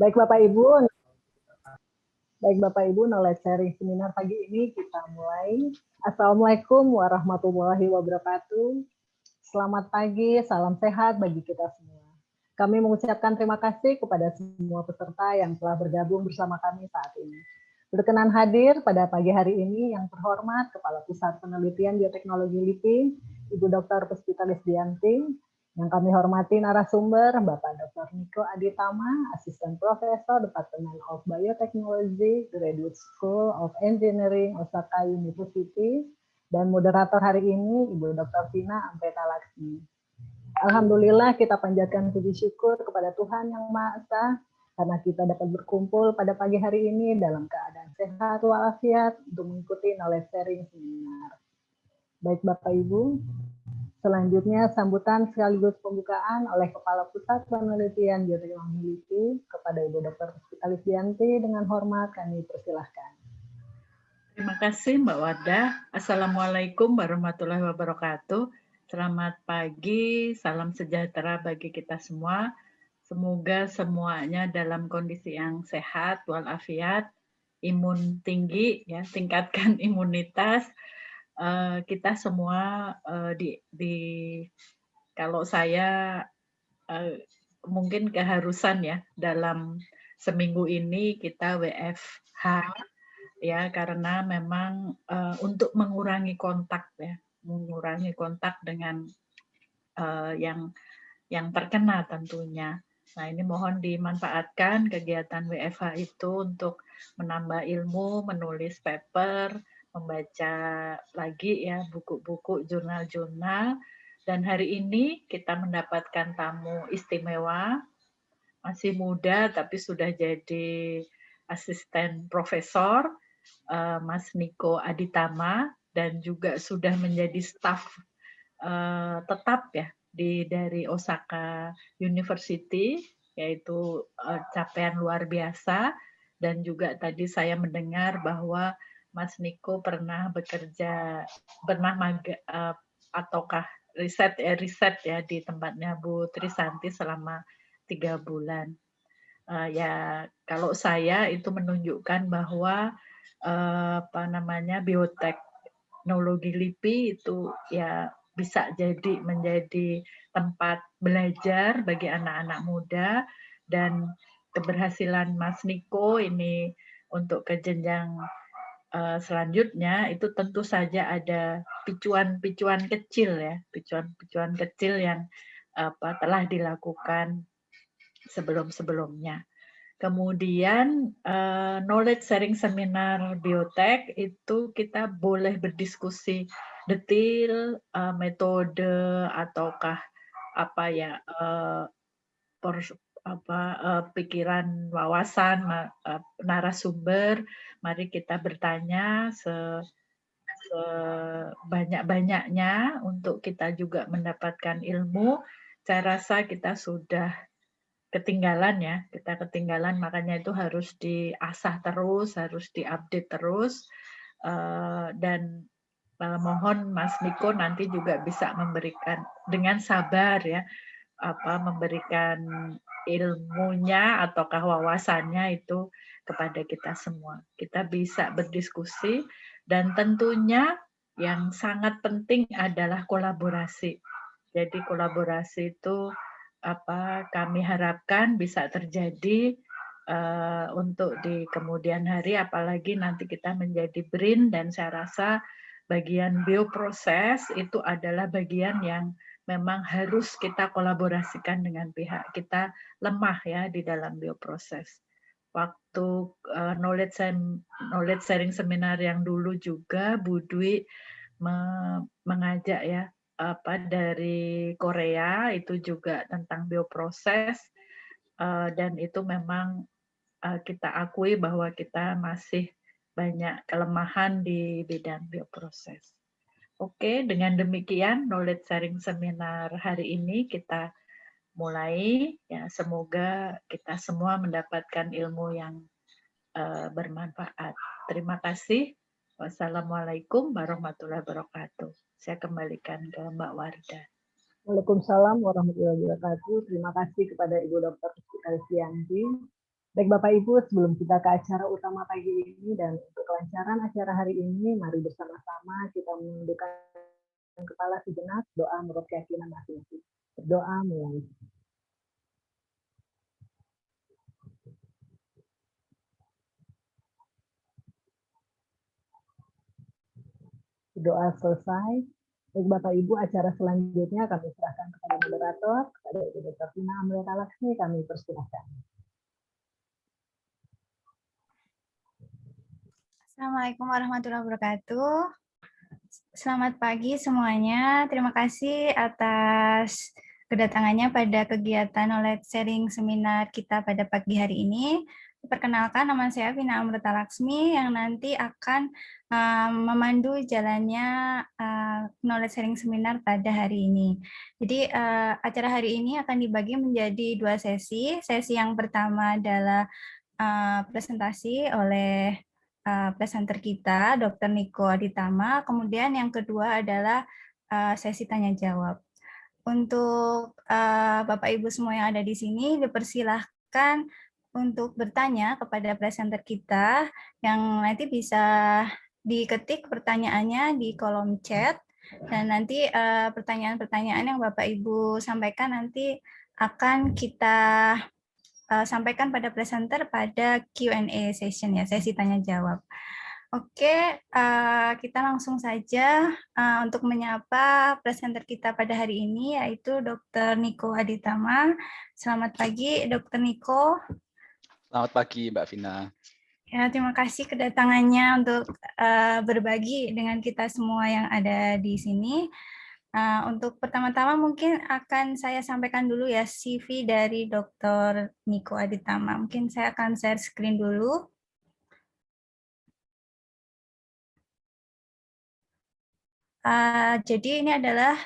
Baik Bapak Ibu, knowledge sharing seminar pagi ini kita mulai. Assalamualaikum warahmatullahi wabarakatuh. Selamat pagi, salam sehat bagi kita semua. Kami mengucapkan terima kasih kepada semua peserta yang telah bergabung bersama kami saat ini. Berkenan hadir pada pagi hari ini yang terhormat Kepala Pusat Penelitian Bioteknologi LIPI, Ibu Dr. Puspita Lisdianti, yang kami hormati narasumber Bapak Dr. Niko Aditama, Asisten Profesor Departemen of Biotechnology, Graduate School of Engineering, Osaka University, dan moderator hari ini Ibu Dr. Vina Ampeta Laksmi. Alhamdulillah kita panjatkan puji syukur kepada Tuhan Yang Maha Esa karena kita dapat berkumpul pada pagi hari ini dalam keadaan sehat walafiat untuk mengikuti knowledge sharing seminar. Baik Bapak Ibu, selanjutnya sambutan sekaligus pembukaan oleh Kepala Pusat Penelitian Bioteknologi LIPI kepada Ibu Dr. Puspita Lisdianti. Dengan hormat kami persilahkan. Terima kasih Mbak Wardah. Assalamualaikum warahmatullahi wabarakatuh. Selamat pagi, salam sejahtera bagi kita semua. Semoga semuanya dalam kondisi yang sehat, walafiat, imun tinggi, ya, tingkatkan imunitas. Kita semua kalau saya mungkin keharusan ya dalam seminggu ini kita WFH ya karena memang untuk mengurangi kontak ya, mengurangi kontak dengan yang terkena tentunya. Nah, ini mohon dimanfaatkan kegiatan WFH itu untuk menambah ilmu, menulis paper, membaca lagi ya buku-buku, jurnal-jurnal. Dan hari ini kita mendapatkan tamu istimewa, masih muda tapi sudah jadi asisten profesor, Mas Niko Aditama, dan juga sudah menjadi staf tetap ya dari Osaka University, yaitu capaian luar biasa. Dan juga tadi saya mendengar bahwa Mas Niko pernah bekerja, ataukah riset ya di tempatnya Bu Trisanti selama 3 bulan. Ya kalau saya itu menunjukkan bahwa bioteknologi LIPI itu ya bisa jadi menjadi tempat belajar bagi anak-anak muda, dan keberhasilan Mas Niko ini untuk ke jenjang selanjutnya itu tentu saja ada picuan-picuan kecil ya, picuan-picuan kecil yang telah dilakukan sebelum-sebelumnya. Kemudian knowledge sharing seminar biotek itu kita boleh berdiskusi detail metode ataukah pikiran, wawasan narasumber. Mari kita bertanya sebanyak-banyaknya untuk kita juga mendapatkan ilmu. Saya rasa kita sudah ketinggalan ya, makanya itu harus diasah terus, harus diupdate terus, dan mohon Mas Niko nanti juga bisa memberikan dengan sabar ya, memberikan ilmunya ataukah wawasannya itu kepada kita semua. Kita bisa berdiskusi, dan tentunya yang sangat penting adalah kolaborasi. Jadi kolaborasi itu kami harapkan bisa terjadi untuk di kemudian hari, apalagi nanti kita menjadi BRIN, dan saya rasa bagian bioproses itu adalah bagian yang memang harus kita kolaborasikan dengan pihak kita lemah ya di dalam bioproses. Waktu knowledge sharing seminar yang dulu juga Bu Dwi mengajak ya dari Korea, itu juga tentang bioproses, dan itu memang kita akui bahwa kita masih banyak kelemahan di bidang bioproses. Oke, dengan demikian knowledge sharing seminar hari ini kita mulai ya, semoga kita semua mendapatkan ilmu yang bermanfaat. Terima kasih. Wassalamualaikum warahmatullahi wabarakatuh. Saya kembalikan ke Mbak Wardah. Waalaikumsalam warahmatullahi wabarakatuh. Terima kasih kepada Ibu Dr. Puspita Lisdianti. Baik Bapak Ibu, sebelum kita ke acara utama pagi ini dan untuk kelancaran acara hari ini, mari bersama-sama kita menundukkan kepala sejenak, doa menurut keyakinan masing-masing. Berdoa mulai. Doa selesai. Baik Bapak Ibu, acara selanjutnya kami serahkan kepada moderator, kepada Ibu Dr. Vina Amrita Laksmi, kami persilahkan. Assalamualaikum warahmatullahi wabarakatuh. Selamat pagi semuanya. Terima kasih atas kedatangannya pada kegiatan knowledge sharing seminar kita pada pagi hari ini. Perkenalkan, nama saya Vina Amrita Laksmi yang nanti akan memandu jalannya knowledge sharing seminar pada hari ini. Jadi acara hari ini akan dibagi menjadi 2 sesi. Sesi yang pertama adalah presentasi oleh presenter kita, Dr. Niko Aditama. Kemudian yang kedua adalah sesi tanya jawab. Untuk Bapak Ibu semua yang ada di sini, dipersilahkan untuk bertanya kepada presenter kita yang nanti bisa diketik pertanyaannya di kolom chat, dan nanti pertanyaan-pertanyaan yang Bapak Ibu sampaikan nanti akan kita sampaikan pada presenter pada Q&A session ya, sesi tanya jawab. Oke, kita langsung saja untuk menyapa presenter kita pada hari ini, yaitu Dr. Niko Aditama. Selamat pagi, Dr. Niko. Selamat pagi, Mbak Vina. Ya, terima kasih kedatangannya untuk berbagi dengan kita semua yang ada di sini. Untuk pertama-tama mungkin akan saya sampaikan dulu ya CV dari Dr. Niko Aditama. Mungkin saya akan share screen dulu. Jadi ini adalah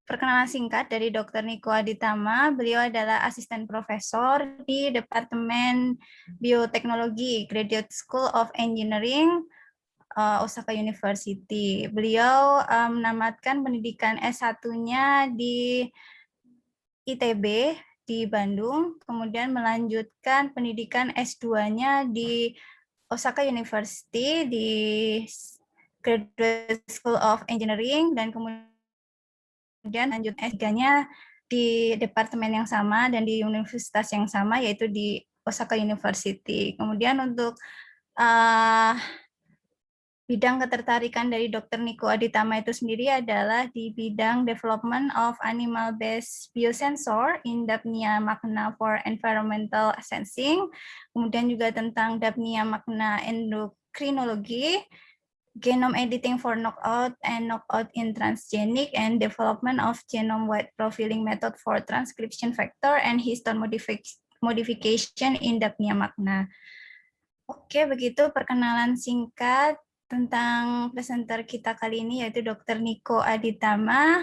perkenalan singkat dari Dr. Niko Aditama. Beliau adalah asisten profesor di Departemen Bioteknologi, Graduate School of Engineering, Osaka University. Beliau menamatkan pendidikan S1-nya di ITB di Bandung, kemudian melanjutkan pendidikan S2-nya di Osaka University di Graduate School of Engineering, dan kemudian lanjut S3-nya di departemen yang sama dan di universitas yang sama, yaitu di Osaka University. Kemudian untuk bidang ketertarikan dari Dr. Niko Aditama itu sendiri adalah di bidang Development of Animal-Based Biosensor in Dapnia Magna for Environmental Sensing, kemudian juga tentang Dapnia Magna Endokrinologi, Genome Editing for Knockout and Knockout in Transgenic, and Development of Genome-Wide Profiling Method for Transcription Factor and Histone Modification in Dapnia Magna. Oke, begitu perkenalan singkat tentang presenter kita kali ini, yaitu Dr. Niko Aditama.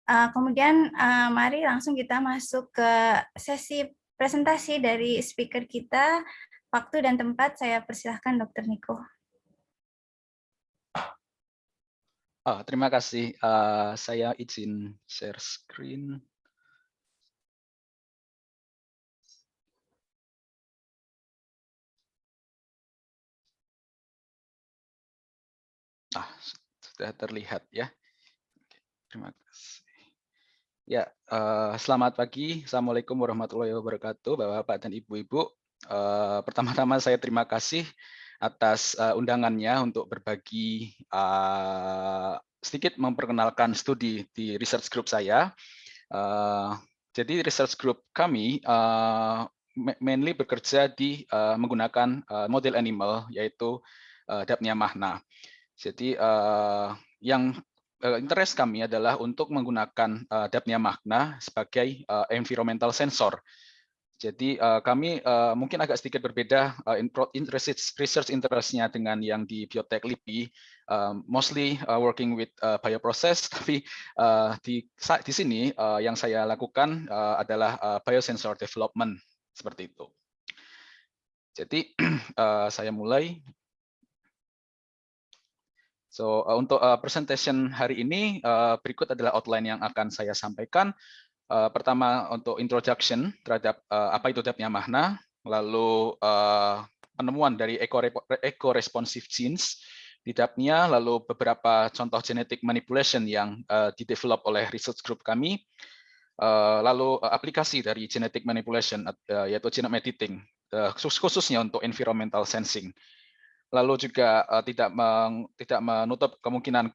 Kemudian mari langsung kita masuk ke sesi presentasi dari speaker kita. Waktu dan tempat saya persilahkan Dr. Niko. Terima kasih. Saya izin share screen. Sudah terlihat ya. Terima kasih. Ya, selamat pagi. Assalamualaikum warahmatullahi wabarakatuh, Bapak-bapak dan Ibu-ibu. Pertama-tama saya terima kasih atas undangannya untuk berbagi sedikit memperkenalkan studi di research group saya. Jadi research group kami mainly bekerja di menggunakan model animal, yaitu Dapnia Magna. Jadi yang interest kami adalah untuk menggunakan Dapnia Magna sebagai environmental sensor. Jadi kami mungkin agak sedikit berbeda research interest-nya dengan yang di Biotek LIPI, mostly working with bioprocess, tapi di sini yang saya lakukan adalah biosensor development, seperti itu. Jadi saya mulai. So untuk presentation hari ini berikut adalah outline yang akan saya sampaikan. Pertama untuk introduction terhadap apa itu dapnya magna, lalu penemuan dari eco-responsive genes di dapnya, lalu beberapa contoh genetic manipulation yang didevelop oleh research group kami, lalu aplikasi dari genetic manipulation yaitu genome editing, khususnya untuk environmental sensing. Lalu juga tidak menutup kemungkinan,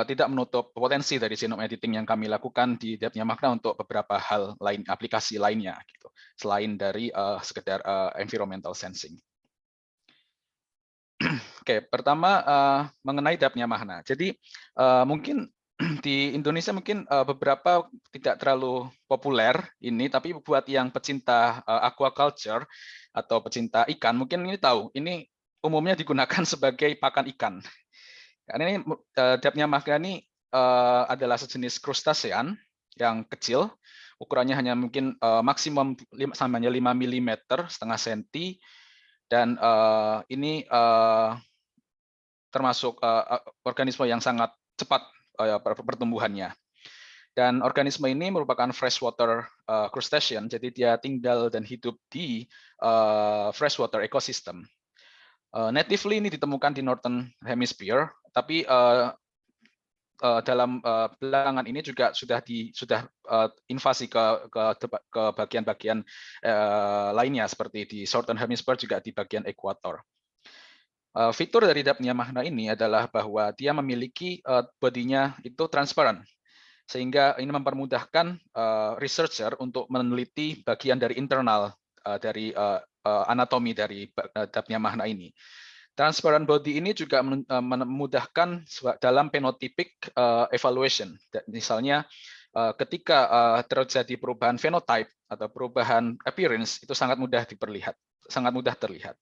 tidak menutup potensi dari genome editing yang kami lakukan di dapnya magna untuk beberapa hal lain, aplikasi lainnya, gitu, selain dari sekedar environmental sensing. Oke, pertama mengenai dapnya magna. Jadi mungkin di Indonesia mungkin beberapa tidak terlalu populer ini, tapi buat yang pecinta aquaculture atau pecinta ikan mungkin ini tahu. Ini umumnya digunakan sebagai pakan ikan. Karena ini dapnya magna ini adalah sejenis krustasean yang kecil, ukurannya hanya mungkin maksimum samanya 5 mm, setengah senti, dan ini termasuk organisme yang sangat cepat pertumbuhannya. Dan organisme ini merupakan freshwater crustacean, jadi dia tinggal dan hidup di freshwater ecosystem. Natively ini ditemukan di Northern Hemisphere, tapi dalam belakangan ini juga sudah invasi ke bagian-bagian lainnya, seperti di Southern Hemisphere juga di bagian ekuator. Fitur dari dapnya magna ini adalah bahwa dia memiliki bodinya itu transparan, sehingga ini mempermudahkan researcher untuk meneliti bagian dari internal dari anatomi dari dapnya magna ini. Transparent body ini juga memudahkan dalam phenotypic evaluation. Misalnya ketika terjadi perubahan phenotype atau perubahan appearance, itu sangat mudah terlihat.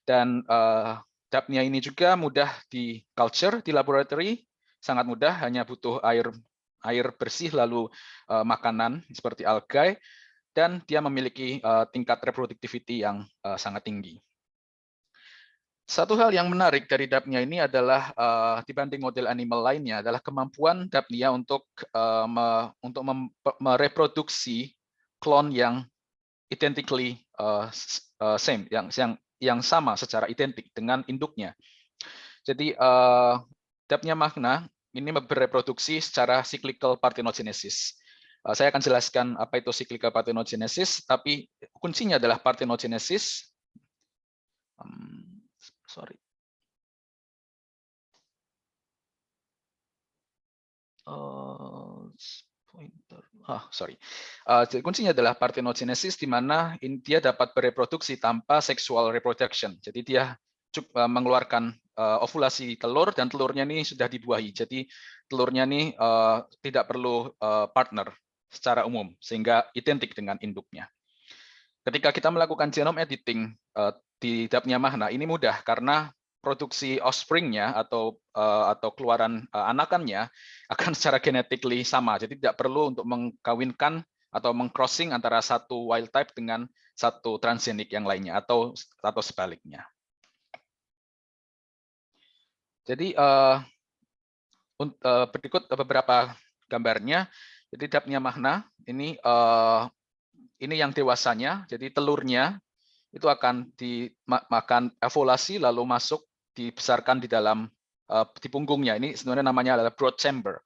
Dan dapnya ini juga mudah di culture di laboratory, sangat mudah, hanya butuh air bersih, lalu makanan seperti algae, dan dia memiliki tingkat reproductivity yang sangat tinggi. Satu hal yang menarik dari dapnya ini adalah dibanding model animal lainnya adalah kemampuan dapnya untuk mereproduksi klon yang identically same, yang sama secara identik dengan induknya. Jadi dapnya magna ini bereproduksi secara cyclical parthenogenesis. Saya akan jelaskan apa itu cyclical parthenogenesis, tapi kuncinya adalah parthenogenesis. Sorry. Kuncinya adalah parthenogenesis, di mana dia dapat bereproduksi tanpa sexual reproduction. Jadi dia mengeluarkan ovulasi telur, dan telurnya ini sudah dibuahi. Jadi telurnya ini tidak perlu partner secara umum, sehingga identik dengan induknya. Ketika kita melakukan genome editing di dapnya magna, ini mudah karena produksi offspring-nya atau keluaran anakannya akan secara genetically sama. Jadi tidak perlu untuk mengkawinkan atau mengcrossing antara satu wild type dengan satu transgenik yang lainnya, atau sebaliknya. Jadi berikut beberapa gambarnya. Jadi dapnya magna ini yang dewasanya. Jadi telurnya itu akan dimakan ovulasi, lalu masuk dibesarkan di punggungnya. Ini sebenarnya namanya adalah brood chamber,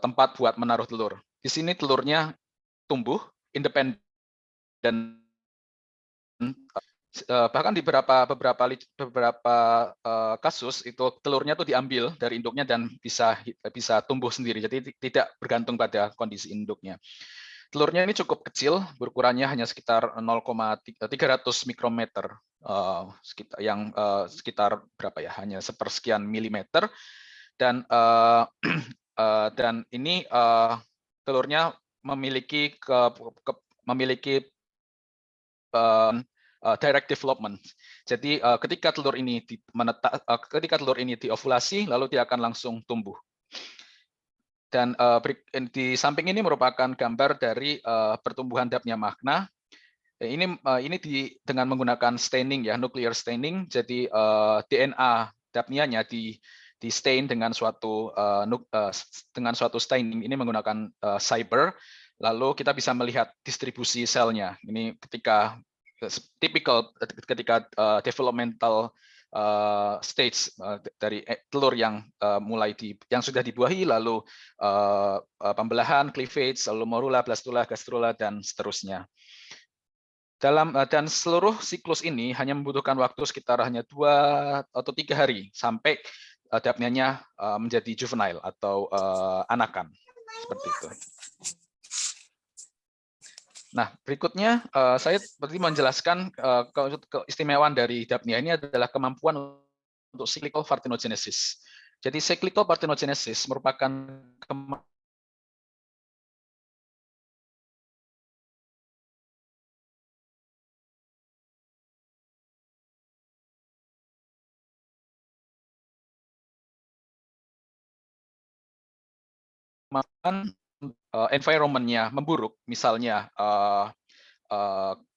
tempat buat menaruh telur. Di sini telurnya tumbuh independen, bahkan di beberapa kasus itu telurnya tuh diambil dari induknya dan bisa tumbuh sendiri. Jadi tidak bergantung pada kondisi induknya. Telurnya ini cukup kecil, berukurannya hanya sekitar 0,300 mikrometer, sekitar berapa ya, hanya sepersekian milimeter, dan ini telurnya memiliki direct development. Jadi ketika telur ini diovulasi, lalu dia akan langsung tumbuh. Dan di samping ini merupakan gambar dari pertumbuhan dapnya magna. Ini dengan menggunakan staining, ya, nuclear staining. Jadi DNA dapnianya di stain dengan suatu staining ini menggunakan cyber. Lalu kita bisa melihat distribusi selnya. Ini ketika typical ketika developmental stage dari telur yang yang sudah dibuahi, lalu pembelahan, cleavage, lalu morula, blastula, gastrula, dan seterusnya. Dan seluruh siklus ini hanya membutuhkan waktu sekitar hanya 2 atau 3 hari sampai dapnianya menjadi juvenile atau anakan, seperti itu. Nah, berikutnya saya seperti menjelaskan keistimewaan dari dapnia ini adalah kemampuan untuk cyclical parthenogenesis. Jadi cyclical parthenogenesis merupakan kemampuan environment-nya memburuk, misalnya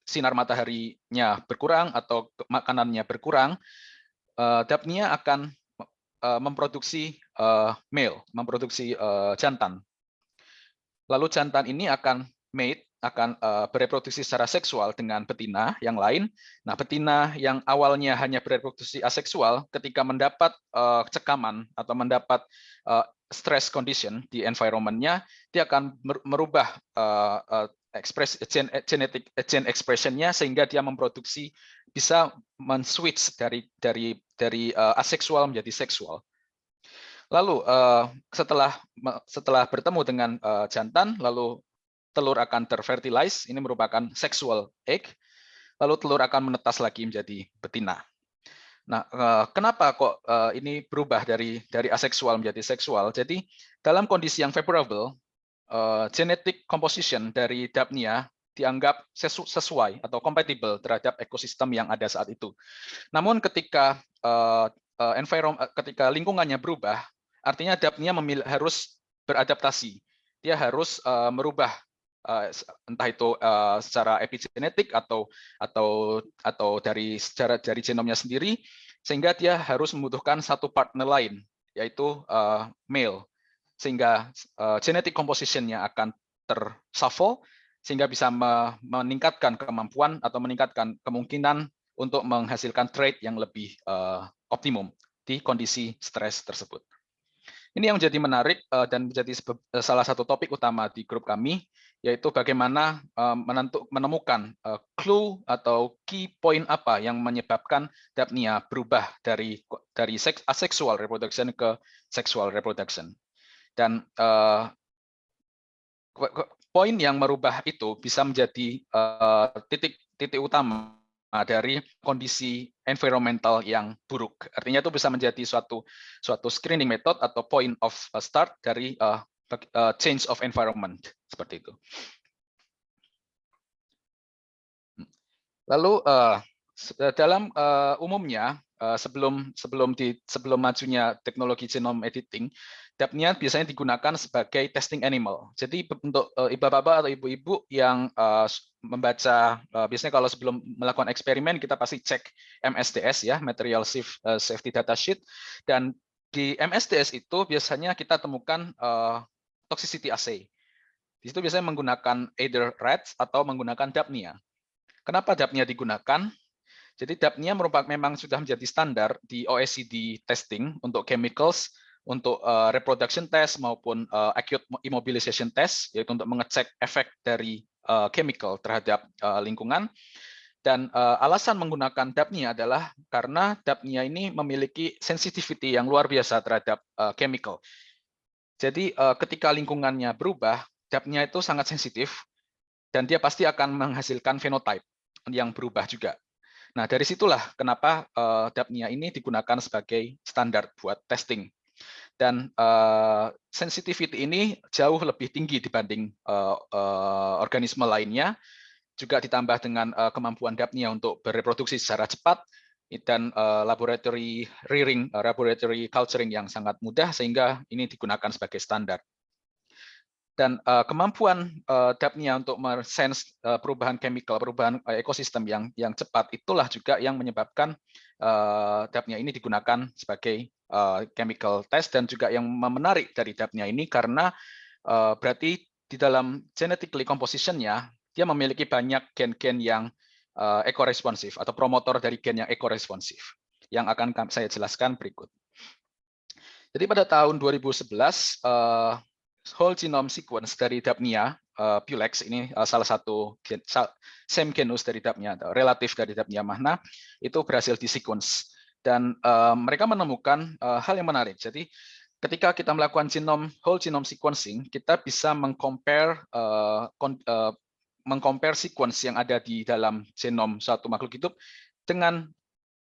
sinar mataharinya berkurang atau makanannya berkurang, dapnia akan memproduksi male, memproduksi jantan. Lalu jantan ini akan bereproduksi secara seksual dengan betina yang lain. Nah, betina yang awalnya hanya bereproduksi aseksual, ketika mendapat cekaman atau mendapat stress condition di environment-nya, dia akan merubah gene expression-nya sehingga dia bisa men-switch dari aseksual menjadi seksual. Lalu setelah bertemu dengan jantan, lalu telur akan terfertilize, ini merupakan sexual egg, lalu telur akan menetas lagi menjadi betina. Nah, kenapa kok ini berubah dari aseksual menjadi seksual? Jadi dalam kondisi yang favorable, genetic composition dari dapnia dianggap sesuai atau compatible terhadap ekosistem yang ada saat itu. Namun ketika ketika lingkungannya berubah, artinya dapnia harus beradaptasi. Dia harus merubah entah itu secara epigenetik atau dari genomnya sendiri, sehingga dia harus membutuhkan satu partner lain, yaitu male, sehingga genetic composition-nya akan tershuffle sehingga bisa meningkatkan kemampuan atau meningkatkan kemungkinan untuk menghasilkan trait yang lebih optimum di kondisi stres tersebut. Ini yang menjadi menarik dan menjadi salah satu topik utama di grup kami, yaitu bagaimana menemukan clue atau key point apa yang menyebabkan dapnia berubah dari asexual reproduction ke sexual reproduction. Dan poin yang merubah itu bisa menjadi titik utama dari kondisi environmental yang buruk. Artinya itu bisa menjadi suatu screening method atau point of start dari change of environment, seperti itu. Lalu dalam umumnya sebelum majunya teknologi genome editing, dapnia biasanya digunakan sebagai testing animal. Jadi untuk bapak-bapak atau ibu-ibu yang membaca, biasanya kalau sebelum melakukan eksperimen kita pasti cek MSDS ya, Material Safety Data Sheet, dan di MSDS itu biasanya kita temukan toxicity assay. Di situ biasanya menggunakan either rats atau menggunakan dapnia. Kenapa dapnia digunakan? Jadi dapnia memang sudah menjadi standar di OECD testing untuk chemicals, untuk reproduction test maupun acute immobilization test, yaitu untuk mengecek efek dari chemical terhadap lingkungan. Dan alasan menggunakan dapnia adalah karena dapnia ini memiliki sensitivity yang luar biasa terhadap chemical. Jadi ketika lingkungannya berubah, dapnia itu sangat sensitif dan dia pasti akan menghasilkan phenotype yang berubah juga. Nah, dari situlah kenapa dapnia ini digunakan sebagai standar buat testing. Dan sensitivity ini jauh lebih tinggi dibanding organisme lainnya, juga ditambah dengan kemampuan dapnia untuk bereproduksi secara cepat, dan laboratory rearing, laboratory culturing yang sangat mudah, sehingga ini digunakan sebagai standar. Dan kemampuan dapnia untuk mersense perubahan chemical, perubahan ekosistem yang cepat, itulah juga yang menyebabkan dapnia ini digunakan sebagai chemical test. Dan juga yang menarik dari dapnia ini karena berarti di dalam genetically composition-nya, dia memiliki banyak gen-gen yang ekoresponsif atau promotor dari gen yang ekoresponsif yang akan saya jelaskan berikut. Jadi pada tahun 2011 whole genome sequence dari Dapnia pulex ini salah satu same genus dari Dapnia, relatif dari Dapnia magna, itu berhasil disequence dan mereka menemukan hal yang menarik. Jadi ketika kita melakukan whole genome sequencing, kita bisa mengcompare sequence yang ada di dalam genom suatu makhluk hidup dengan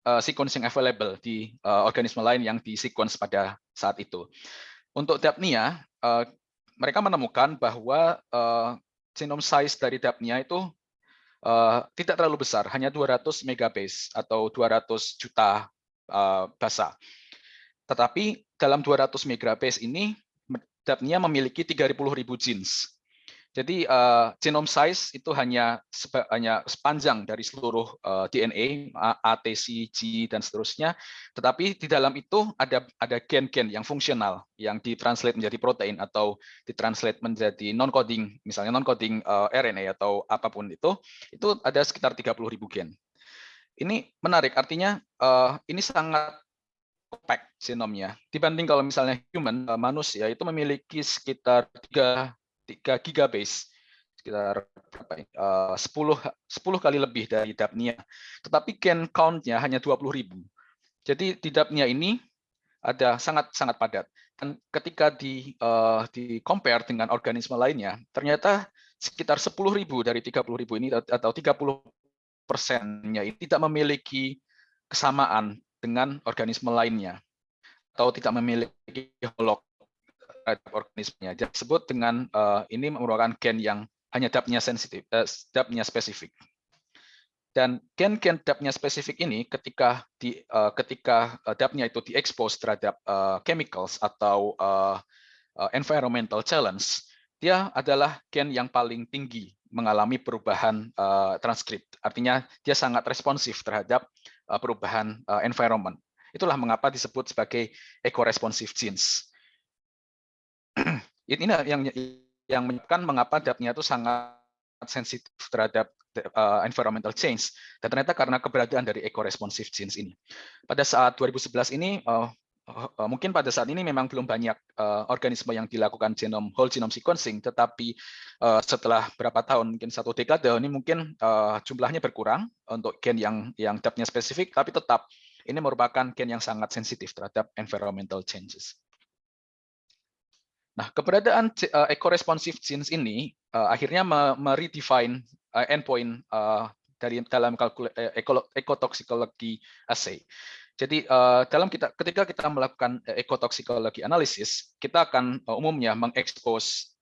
sequencing available di organisme lain yang di-sequence pada saat itu. Untuk Dapnia, mereka menemukan bahwa genome size dari Dapnia itu tidak terlalu besar, hanya 200 megabase atau 200 juta basa. Tetapi dalam 200 megabase ini, Dapnia memiliki 30.000 genes. Jadi genome size itu hanya sepanjang dari seluruh DNA, A, T, C, G, dan seterusnya. Tetapi di dalam itu ada gen-gen yang fungsional, yang ditranslate menjadi protein atau ditranslate menjadi non-coding, misalnya non-coding RNA atau apapun itu ada sekitar 30.000 gen. Ini menarik, artinya ini sangat compact genomnya. Dibanding kalau misalnya human, manusia itu memiliki sekitar 3 gigabase, sekitar 10 kali lebih dari Dapnia. Tetapi gen count-nya hanya 20.000. Jadi di Dapnia ini ada sangat padat. Dan ketika di compare dengan organisme lainnya, ternyata sekitar 10.000 dari 30.000 ini atau 30%-nya ini tidak memiliki kesamaan dengan organisme lainnya atau tidak memiliki homolog organismenya. Disebut dengan ini merupakan gen yang hanya Dapnia sensitif, Dapnia spesifik. Dan gen-gen Dapnia spesifik ini ketika Dapnia itu diekspos terhadap chemicals atau environmental challenge, dia adalah gen yang paling tinggi mengalami perubahan transkrip. Artinya dia sangat responsif terhadap perubahan environment. Itulah mengapa disebut sebagai eco-responsive genes. Ini yang menyebabkan mengapa Dapnia itu sangat sensitif terhadap environmental change, dan ternyata karena keberadaan dari eco-responsive genes ini. Pada saat 2011 ini, mungkin pada saat ini memang belum banyak organisme yang dilakukan whole genome sequencing, tetapi setelah berapa tahun, mungkin 1 dekade ini mungkin jumlahnya berkurang untuk gen yang Dapnia spesifik, tapi tetap ini merupakan gen yang sangat sensitif terhadap environmental changes. Nah, keberadaan eco-responsive genes ini akhirnya meredefine endpoint dalam ecotoxicology assay. Jadi ketika kita melakukan ecotoxicology analysis, kita akan umumnya mengekspos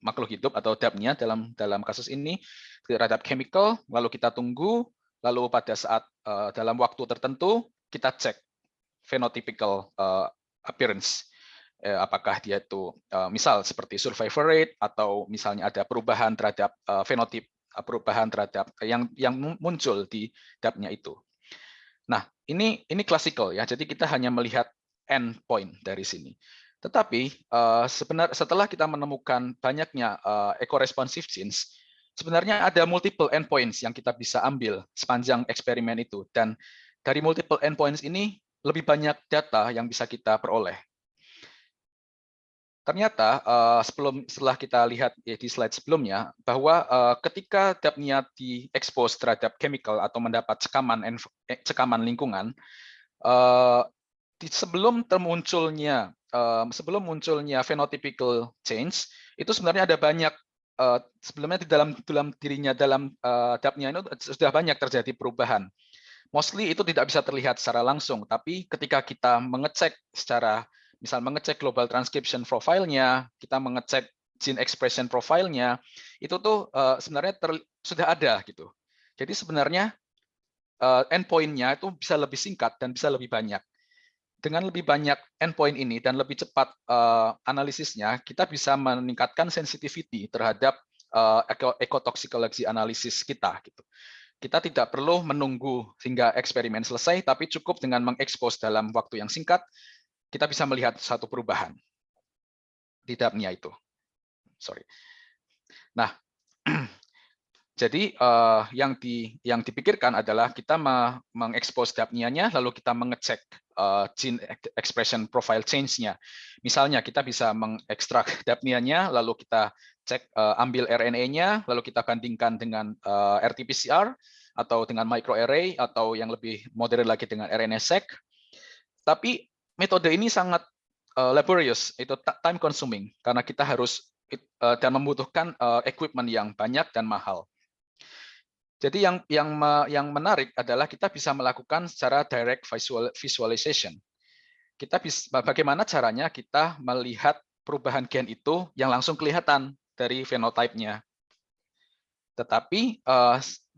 makhluk hidup atau Dapnia dalam kasus ini terhadap chemical, lalu kita tunggu, lalu pada saat dalam waktu tertentu kita cek phenotypical appearance. Apakah dia itu misal seperti survival rate atau misalnya ada perubahan terhadap fenotip, perubahan terhadap yang muncul di Dapnia itu. Nah, ini klasikal ya. Jadi kita hanya melihat endpoint dari sini. Tetapi setelah kita menemukan banyaknya eco-responsive genes, sebenarnya ada multiple endpoints yang kita bisa ambil sepanjang eksperimen itu, dan dari multiple endpoints ini lebih banyak data yang bisa kita peroleh. Ternyata setelah kita lihat di slide sebelumnya, bahwa ketika Dapnia diekspos terhadap chemical atau mendapat cekaman lingkungan, sebelum munculnya phenotypical change, itu sebenarnya ada banyak sebelumnya di dalam dirinya, dalam Dapnia itu sudah banyak terjadi perubahan. Mostly itu tidak bisa terlihat secara langsung, tapi ketika kita mengecek mengecek global transcription profile-nya, kita mengecek gene expression profile-nya, itu tuh sebenarnya sudah ada gitu. Jadi sebenarnya endpoint-nya itu bisa lebih singkat dan bisa lebih banyak. Dengan lebih banyak endpoint ini dan lebih cepat analisisnya, kita bisa meningkatkan sensitivity terhadap ecotoxicology analysis kita gitu. Kita tidak perlu menunggu hingga eksperimen selesai, tapi cukup dengan mengekspos dalam waktu yang singkat, kita bisa melihat satu perubahan di Dapnia itu. Nah, jadi yang dipikirkan adalah kita mengekspos dapnianya, lalu kita mengecek gene expression profile change-nya. Misalnya kita bisa mengekstrak dapnianya, lalu kita cek ambil RNA-nya, lalu kita bandingkan dengan RT-PCR atau dengan microarray atau yang lebih modern lagi dengan RNA-seq. Tapi metode ini sangat laborious, itu time consuming karena kita harus dan membutuhkan equipment yang banyak dan mahal. Jadi yang menarik adalah kita bisa melakukan secara direct visualization. Kita bisa, bagaimana caranya kita melihat perubahan gen itu yang langsung kelihatan dari fenotipenya. Tetapi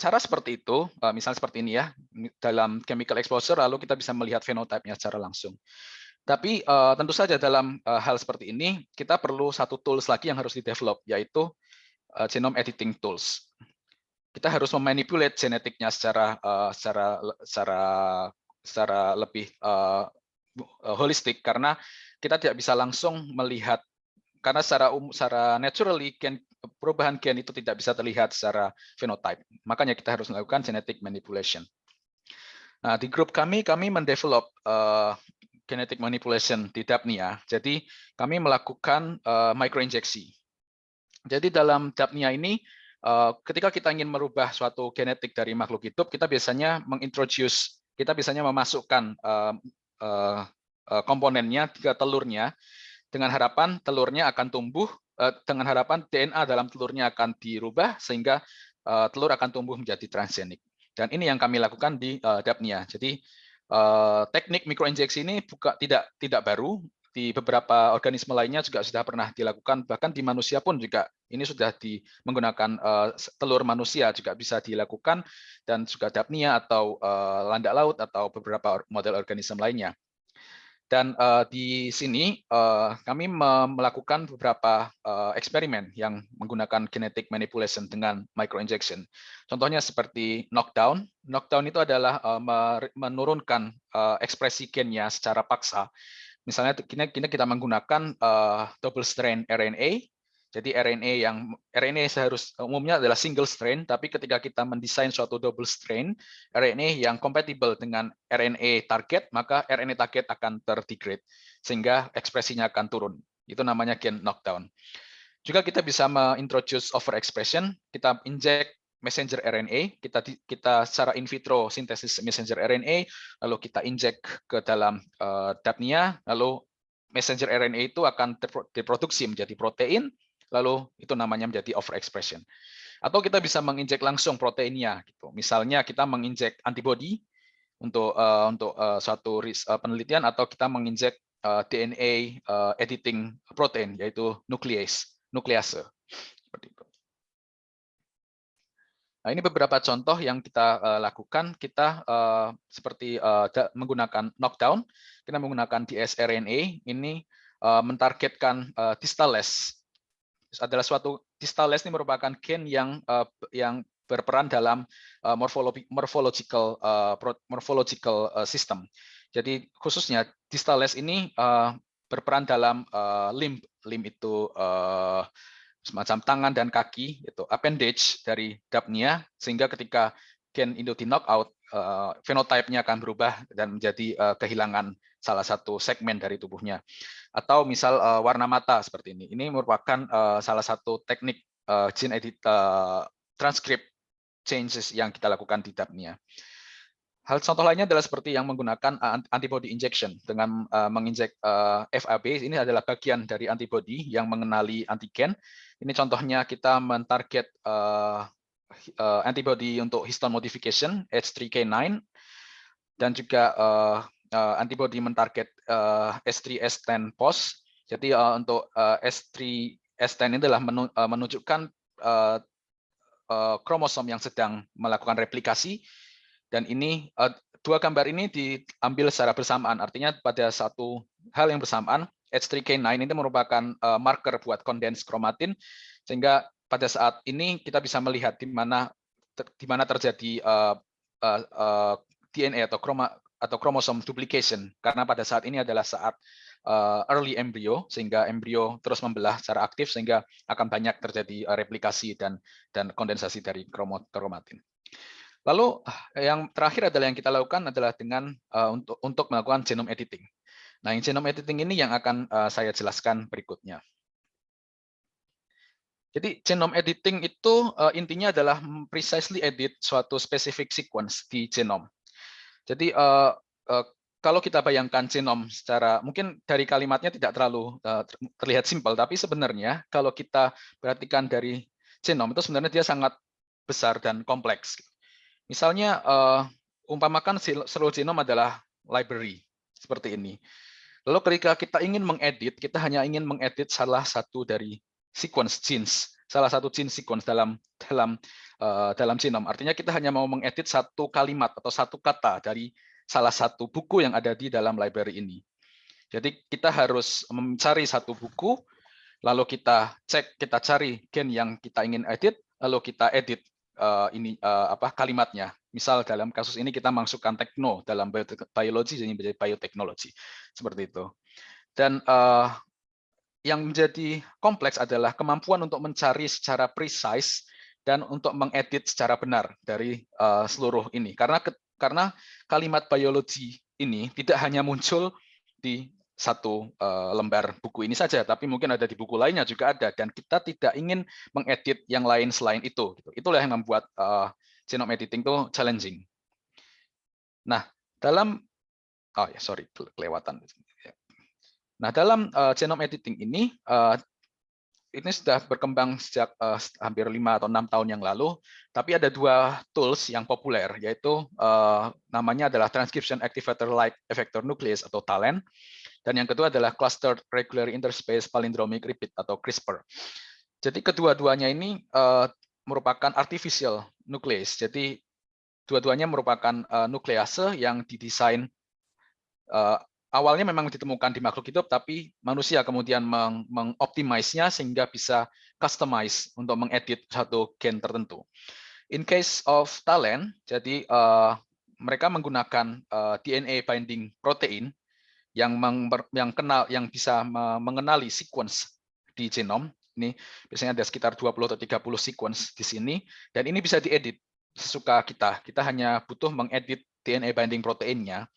cara seperti itu, misalnya seperti ini ya, dalam chemical exposure lalu kita bisa melihat fenotipenya secara langsung. Tapi tentu saja dalam hal seperti ini kita perlu satu tools lagi yang harus di-develop, yaitu genome editing tools. Kita harus memanipulate genetiknya secara lebih holistik karena kita tidak bisa langsung melihat karena secara naturally perubahan gen itu tidak bisa terlihat secara phenotype. Makanya kita harus melakukan genetic manipulation. Nah, di grup kami mendevelop genetic manipulation di Dapnia. Jadi kami melakukan microinjeksi. Jadi dalam Dapnia ini ketika kita ingin merubah suatu genetik dari makhluk hidup, kita biasanya memasukkan komponennya ke telurnya dengan harapan telurnya akan tumbuh, dengan harapan DNA dalam telurnya akan dirubah sehingga telur akan tumbuh menjadi transgenik. Dan ini yang kami lakukan di Dapnia. Jadi teknik mikroinjeksi ini tidak baru. Di beberapa organisme lainnya juga sudah pernah dilakukan, bahkan di manusia pun juga ini sudah menggunakan telur manusia juga bisa dilakukan, dan juga Dapnia atau landak laut atau beberapa model organisme lainnya. Dan di sini kami melakukan beberapa eksperimen yang menggunakan genetic manipulation dengan microinjection. Contohnya seperti knockdown. Knockdown itu adalah menurunkan ekspresi gennya secara paksa. Misalnya kita menggunakan double strand RNA. Jadi RNA umumnya adalah single strain, tapi ketika kita mendesain suatu double strain RNA yang kompatibel dengan RNA target, maka RNA target akan terdegrade sehingga ekspresinya akan turun. Itu namanya gen knockdown. Juga kita bisa mengintroduce overexpression, kita inject messenger RNA, kita secara in vitro sintesis messenger RNA, lalu kita inject ke dalam Dapnia, lalu messenger RNA itu akan diproduksi menjadi protein, lalu itu namanya menjadi overexpression. Atau kita bisa menginjek langsung proteinnya, gitu. Misalnya kita menginjek antibody untuk suatu penelitian, atau kita menginjek DNA editing protein, yaitu nuklease. Seperti itu. Nah, ini beberapa contoh yang kita lakukan. Kita seperti menggunakan knockdown, kita menggunakan dsRNA, ini mentargetkan distales. Adalah suatu distales ini merupakan gen yang berperan dalam morphological system. Jadi khususnya distales ini berperan dalam limb itu semacam tangan dan kaki, itu appendage dari Dapnia, sehingga ketika gen itu di knockout, fenotipenya akan berubah dan menjadi kehilangan salah satu segmen dari tubuhnya. Atau misal warna mata seperti ini. Ini merupakan salah satu teknik gene edit transcript changes yang kita lakukan di Dapnia. Hal contoh lainnya adalah seperti yang menggunakan antibody injection dengan menginjek FAB. Ini adalah bagian dari antibody yang mengenali antigen. Ini contohnya kita mentarget antibody untuk histone modification H3K9 dan juga antibody mentarget S3S10 pos. Jadi untuk S3S10 ini adalah menunjukkan kromosom yang sedang melakukan replikasi. Dan ini dua gambar ini diambil secara bersamaan, artinya pada satu hal yang bersamaan, H3K9 ini merupakan marker buat kondens kromatin, sehingga pada saat ini kita bisa melihat di mana terjadi DNA atau kromosom duplication, karena pada saat ini adalah saat early embryo, sehingga embrio terus membelah secara aktif sehingga akan banyak terjadi replikasi dan kondensasi dari kromatin. Lalu yang terakhir adalah yang kita lakukan adalah dengan untuk melakukan genome editing. Nah, yang genome editing ini yang akan saya jelaskan berikutnya. Jadi genome editing itu intinya adalah precisely edit suatu specific sequence di genome. Jadi kalau kita bayangkan genom secara, mungkin dari kalimatnya tidak terlalu terlihat simpel, tapi sebenarnya kalau kita perhatikan dari genom itu sebenarnya dia sangat besar dan kompleks. Misalnya umpamakan seluruh genom adalah library seperti ini. Lalu ketika kita ingin mengedit, kita hanya ingin mengedit salah satu dari sequence genes, salah satu gene sequence dalam genom. Artinya kita hanya mau mengedit satu kalimat atau satu kata dari salah satu buku yang ada di dalam library ini. Jadi kita harus mencari satu buku, lalu kita cek, kita cari gen yang kita ingin edit, lalu kita edit kalimatnya. Misal dalam kasus ini kita masukkan tekno dalam biologi jadi menjadi bioteknologi seperti itu. Dan yang menjadi kompleks adalah kemampuan untuk mencari secara precise dan untuk mengedit secara benar dari seluruh ini. Karena kalimat biologi ini tidak hanya muncul di satu lembar buku ini saja, tapi mungkin ada di buku lainnya juga ada, dan kita tidak ingin mengedit yang lain selain itu. Itulah yang membuat genome editing itu challenging. Nah, dalam kelewatan. Nah, dalam genome editing ini sudah berkembang sejak hampir 5 atau 6 tahun yang lalu, tapi ada dua tools yang populer, yaitu namanya adalah Transcription Activator Like Effector Nuclease atau TALEN, dan yang kedua adalah Clustered Regular Interspace Palindromic Repeat atau CRISPR. Jadi kedua-duanya ini merupakan artificial nuclease, jadi dua-duanya merupakan nuklease yang didesain awalnya memang ditemukan di makhluk hidup, tapi manusia kemudian mengoptimize-nya sehingga bisa customize untuk mengedit satu gen tertentu. In case of TALEN, jadi mereka menggunakan DNA binding protein yang bisa mengenali sequence di genom. Ini biasanya ada sekitar 20 atau 30 sequence di sini, dan ini bisa diedit sesuka kita. Kita hanya butuh mengedit DNA binding proteinnya.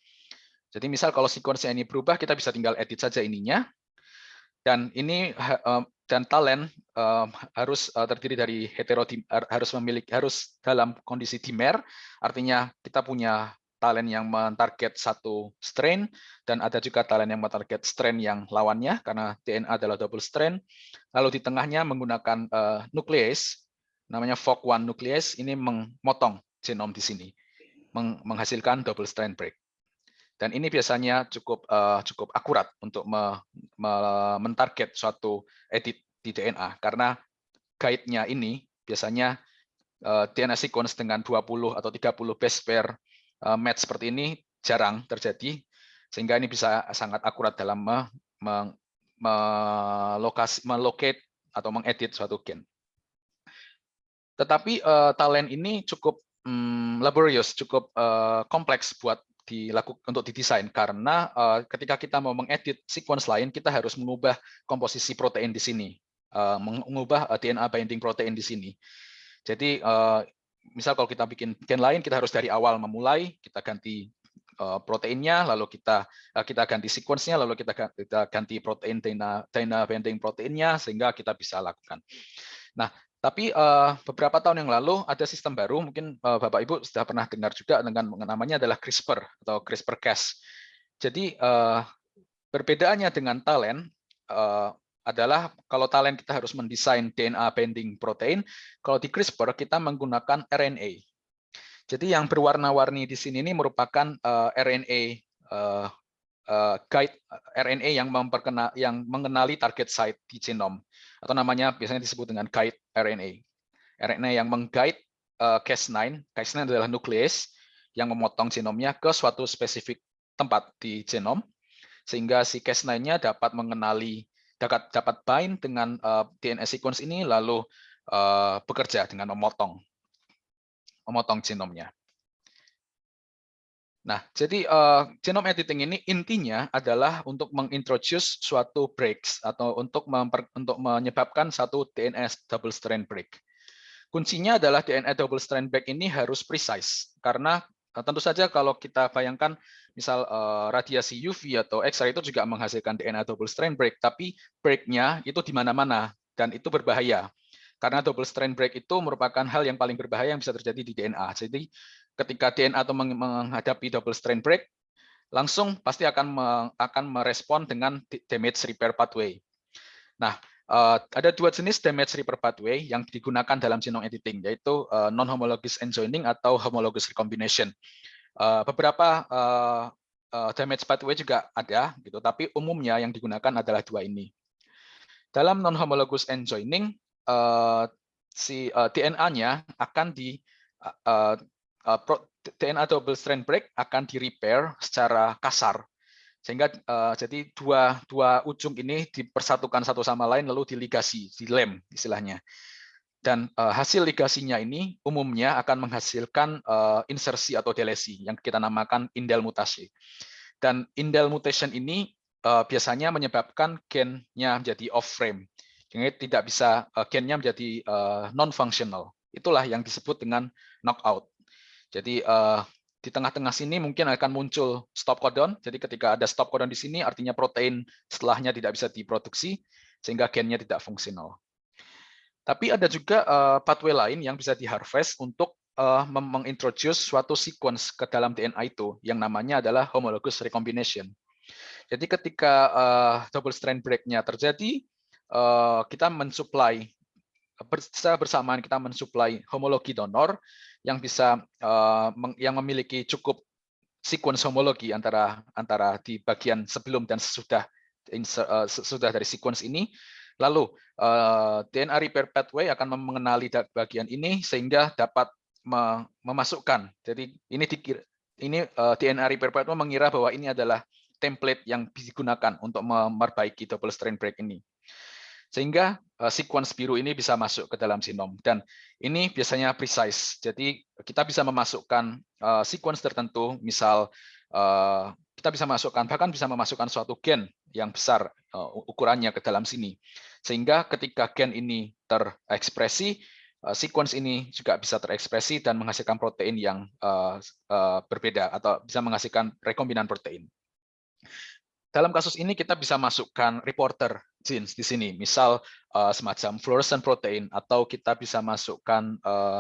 Jadi misal kalau sequence-nya ini berubah, kita bisa tinggal edit saja ininya. Dan ini TALEN harus terdiri dari harus dalam kondisi dimer, artinya kita punya TALEN yang mentarget satu strain dan ada juga TALEN yang mentarget strain yang lawannya karena DNA adalah double strain. Lalu di tengahnya menggunakan nuclease namanya FOC1 nuclease, ini memotong genom di sini, menghasilkan double strand break. Dan ini biasanya cukup akurat untuk mentarget suatu edit di DNA, karena guide-nya ini biasanya DNA sequence dengan 20 atau 30 base pair match seperti ini jarang terjadi, sehingga ini bisa sangat akurat dalam melocate atau mengedit suatu gen. Tetapi TALEN ini cukup laborious, cukup kompleks untuk didesain, karena ketika kita mau mengedit sequence lain, kita harus mengubah komposisi protein di sini, mengubah DNA binding protein di sini. Jadi misal kalau kita bikin gen lain, kita harus dari awal memulai, kita ganti proteinnya, lalu kita ganti sequence-nya, lalu kita ganti protein DNA binding proteinnya, sehingga kita bisa lakukan. Nah, tapi beberapa tahun yang lalu ada sistem baru, mungkin Bapak Ibu sudah pernah dengar juga, dengan namanya adalah CRISPR atau CRISPR-Cas. Jadi perbedaannya dengan TALEN adalah kalau TALEN kita harus mendesain DNA binding protein, kalau di CRISPR kita menggunakan RNA. Jadi yang berwarna-warni di sini ini merupakan RNA guide RNA yang mengenali target site di genom, atau namanya biasanya disebut dengan guide RNA. RNA yang mengguide Cas9. Cas9 adalah nukleus yang memotong genomnya ke suatu spesifik tempat di genom, sehingga si Cas9-nya dapat mengenali, dapat bind dengan DNA sequence ini, lalu bekerja dengan memotong genomnya. Nah, jadi genome editing ini intinya adalah untuk mengintroduce suatu breaks atau untuk menyebabkan satu DNA double strand break. Kuncinya adalah DNA double strand break ini harus precise karena tentu saja kalau kita bayangkan misal radiasi UV atau X-ray itu juga menghasilkan DNA double strand break, tapi break-nya itu di mana-mana dan itu berbahaya. Karena double strand break itu merupakan hal yang paling berbahaya yang bisa terjadi di DNA. Jadi ketika DNA itu menghadapi double strand break, langsung pasti akan merespon dengan damage repair pathway. Nah, ada dua jenis damage repair pathway yang digunakan dalam genome editing, yaitu non-homologous end-joining atau homologous recombination. Beberapa damage pathway juga ada, gitu, tapi umumnya yang digunakan adalah dua ini. Dalam non-homologous end-joining, si DNA-nya akan DNA double strand break akan di repair secara kasar, sehingga jadi dua ujung ini dipersatukan satu sama lain lalu diligasi, dilem istilahnya. Dan hasil ligasinya ini umumnya akan menghasilkan insersi atau delesi yang kita namakan indel mutasi. Dan indel mutation ini biasanya menyebabkan gennya menjadi off frame, sehingga tidak bisa gennya menjadi non-functional. Itulah yang disebut dengan knockout. Jadi di tengah-tengah sini mungkin akan muncul stop codon. Jadi ketika ada stop codon di sini, artinya protein setelahnya tidak bisa diproduksi, sehingga gennya tidak fungsional. Tapi ada juga pathway lain yang bisa diharvest untuk mengintroduce suatu sequence ke dalam DNA itu, yang namanya adalah homologous recombination. Jadi ketika double strand break-nya terjadi, kita mensuplai secara bersamaan kita mensuplai homologi donor yang bisa yang memiliki cukup sequence homologi antara di bagian sebelum dan sesudah dari sequence ini. Lalu DNA repair pathway akan mengenali bagian ini sehingga dapat memasukkan. Jadi ini DNA repair pathway mengira bahwa ini adalah template yang digunakan untuk memperbaiki double strand break ini. Sehingga sequence biru ini bisa masuk ke dalam genom. Dan ini biasanya precise. Jadi kita bisa memasukkan sequence tertentu, misal kita bisa bahkan bisa memasukkan suatu gen yang besar ukurannya ke dalam sini. Sehingga ketika gen ini terekspresi, sequence ini juga bisa terekspresi dan menghasilkan protein yang berbeda atau bisa menghasilkan rekombinan protein. Dalam kasus ini kita bisa masukkan reporter genes di sini, misal semacam fluorescent protein, atau kita bisa masukkan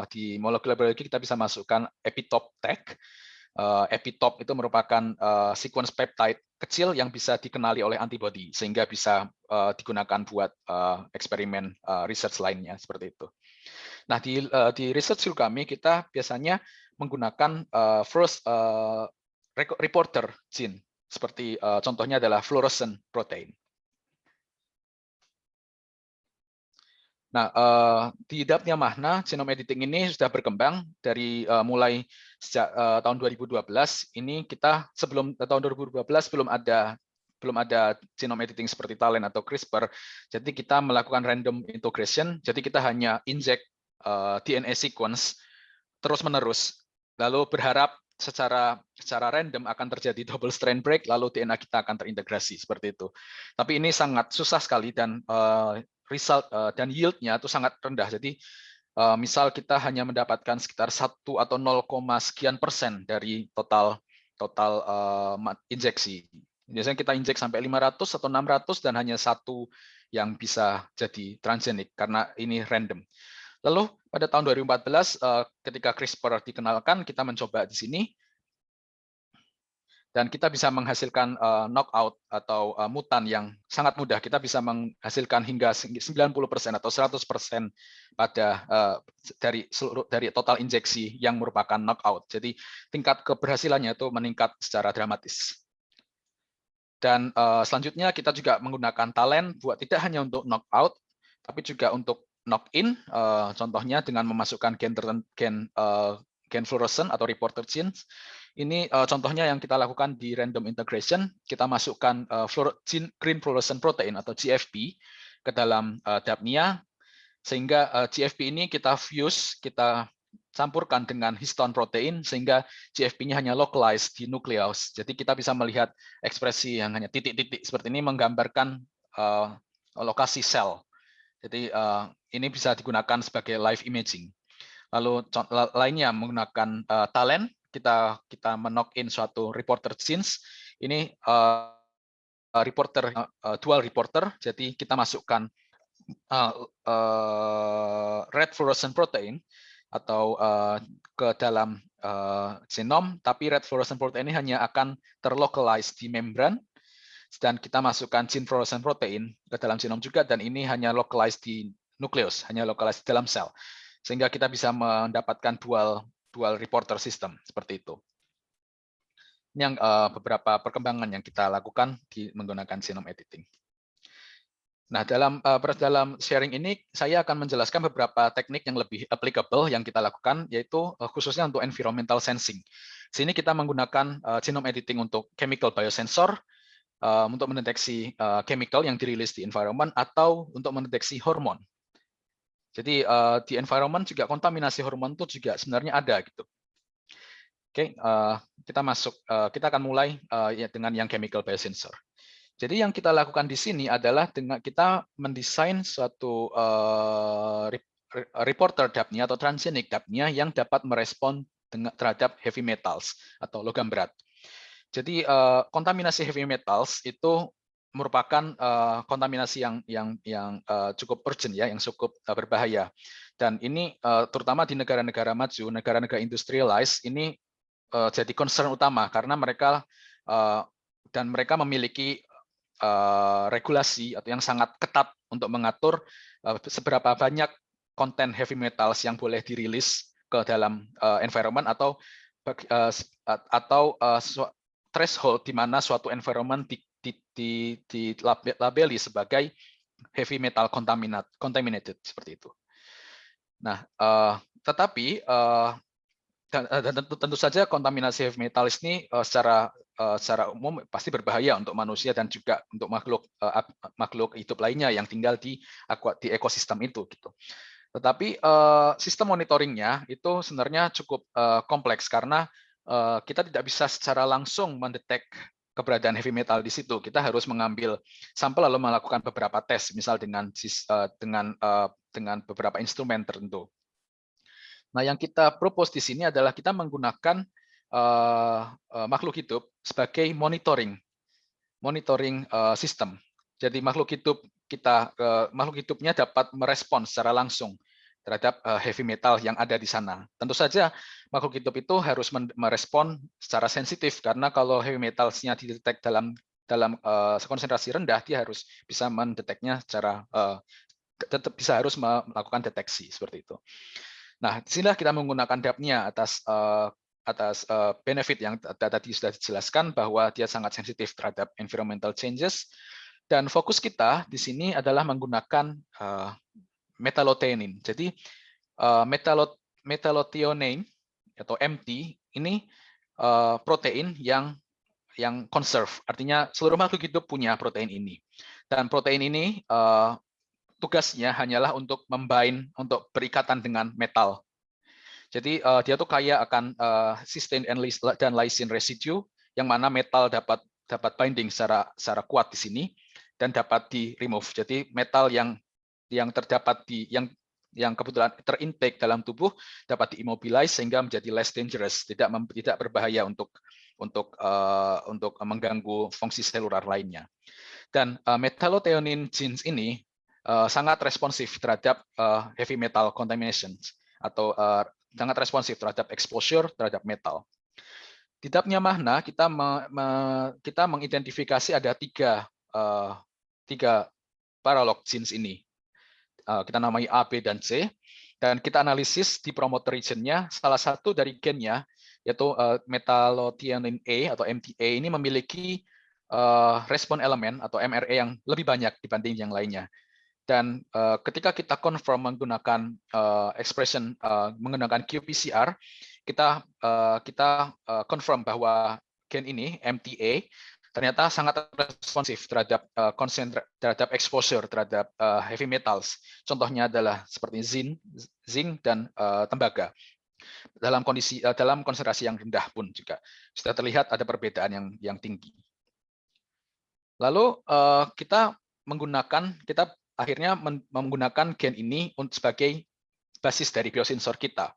di molekular biologi kita bisa masukkan epitope tag. Epitope itu merupakan sequence peptide kecil yang bisa dikenali oleh antibody, sehingga bisa digunakan buat eksperimen research lainnya seperti itu. Nah, di research group kami kita biasanya menggunakan first reporter gene. Seperti contohnya adalah fluorescent protein. Nah, di dapnya Mahna, genome editing ini sudah berkembang dari mulai sejak tahun 2012. Ini kita sebelum tahun 2012 belum ada genome editing seperti Talent atau CRISPR. Jadi kita melakukan random integration. Jadi kita hanya inject DNA sequence terus-menerus, lalu berharap secara random akan terjadi double strand break, lalu DNA kita akan terintegrasi seperti itu. Tapi ini sangat susah sekali dan result dan yield-nya itu sangat rendah. Jadi misal kita hanya mendapatkan sekitar 1 atau 0, sekian% dari total injeksi. Biasanya kita injek sampai 500 atau 600 dan hanya 1 yang bisa jadi transgenik karena ini random. Lalu pada tahun 2014 ketika CRISPR dikenalkan, kita mencoba di sini dan kita bisa menghasilkan knockout atau mutan yang sangat mudah. Kita bisa menghasilkan hingga 90% atau 100% dari total injeksi yang merupakan knockout. Jadi tingkat keberhasilannya itu meningkat secara dramatis. Dan selanjutnya kita juga menggunakan Talent buat tidak hanya untuk knockout, tapi juga untuk knock-in, contohnya dengan memasukkan gen fluorescent atau reporter genes. Ini contohnya yang kita lakukan di random integration. Kita masukkan green fluorescent protein atau GFP ke dalam dapnia, sehingga GFP ini kita fuse, kita campurkan dengan histone protein sehingga GFP-nya hanya localized di nukleus. Jadi kita bisa melihat ekspresi yang hanya titik-titik seperti ini menggambarkan lokasi sel. Jadi ini bisa digunakan sebagai live imaging. Lalu lainnya menggunakan talent, kita men-knock in suatu reporter genes. Ini dual reporter. Jadi kita masukkan red fluorescent protein atau ke dalam genom, tapi red fluorescent protein ini hanya akan terlocalize di membran, dan kita masukkan gene fluorescent protein ke dalam genom juga, dan ini hanya localize di nukleus, hanya localize di dalam sel, sehingga kita bisa mendapatkan dual reporter system seperti itu. Ini yang beberapa perkembangan yang kita lakukan menggunakan genome editing. Nah, dalam sharing ini saya akan menjelaskan beberapa teknik yang lebih applicable yang kita lakukan, yaitu khususnya untuk environmental sensing. Sini kita menggunakan genome editing untuk chemical biosensor, untuk mendeteksi chemical yang dirilis di environment, atau untuk mendeteksi hormon. Jadi di environment juga kontaminasi hormon itu juga sebenarnya ada gitu. Oke, kita akan mulai dengan yang chemical biosensor. Jadi yang kita lakukan di sini adalah dengan kita mendesain suatu reporter dapnya atau transgenic dapnya yang dapat merespon terhadap heavy metals atau logam berat. Jadi kontaminasi heavy metals itu merupakan kontaminasi yang cukup urgent ya, yang cukup berbahaya. Dan ini terutama di negara-negara maju, negara-negara industrialized ini jadi concern utama karena mereka memiliki regulasi atau yang sangat ketat untuk mengatur seberapa banyak konten heavy metals yang boleh dirilis ke dalam environment atau threshold di mana suatu environment dilabeli sebagai heavy metal contaminated seperti itu. Nah, tetapi dan tentu saja kontaminasi heavy metals ini secara umum pasti berbahaya untuk manusia dan juga untuk makhluk hidup lainnya yang tinggal di ekosistem itu gitu. Tetapi sistem monitoringnya itu sebenarnya cukup kompleks karena kita tidak bisa secara langsung mendetek keberadaan heavy metal di situ. Kita harus mengambil sampel lalu melakukan beberapa tes, misal dengan beberapa instrumen tertentu. Nah, yang kita propose di sini adalah kita menggunakan makhluk hidup sebagai monitoring sistem. Jadi makhluk hidupnya dapat merespons secara langsung terhadap heavy metal yang ada di sana. Tentu saja makhluk hidup itu harus merespon secara sensitif karena kalau heavy metalsnya didetek dalam konsentrasi rendah, dia harus bisa mendeteknya secara tetap harus melakukan deteksi seperti itu. Nah, disinilah kita menggunakan dapnya atas benefit yang tadi sudah dijelaskan bahwa dia sangat sensitif terhadap environmental changes, dan fokus kita di sini adalah menggunakan metallothionein. Jadi metallothionein atau MT ini protein yang conserve, artinya seluruh makhluk hidup punya protein ini, dan protein ini tugasnya hanyalah untuk untuk berikatan dengan metal. Jadi dia tuh kaya akan cysteine dan lysine residue, yang mana metal dapat binding secara kuat di sini dan dapat di remove. Jadi metal yang terdapat yang kebetulan terintake dalam tubuh dapat diimmobilize sehingga menjadi less dangerous, tidak berbahaya untuk mengganggu fungsi selular lainnya. Dan metallothionein genes ini sangat responsif terhadap heavy metal contamination atau sangat responsif terhadap exposure terhadap metal. Di dapnya Mahna kita mengidentifikasi ada tiga paralog genes ini. Kita namai A, B, dan C, dan kita analisis di promoter region-nya. Salah satu dari gennya yaitu metallothionein A atau MTA ini memiliki respon elemen atau MRE yang lebih banyak dibanding yang lainnya. Dan ketika kita confirm menggunakan expression menggunakan qPCR, kita confirm bahwa gen ini MTA ternyata sangat responsif terhadap exposure terhadap heavy metals. Contohnya adalah seperti zinc dan tembaga. dalam kondisi dalam konsentrasi yang rendah pun juga sudah terlihat ada perbedaan yang tinggi. Lalu kita akhirnya menggunakan gen ini sebagai basis dari biosensor kita.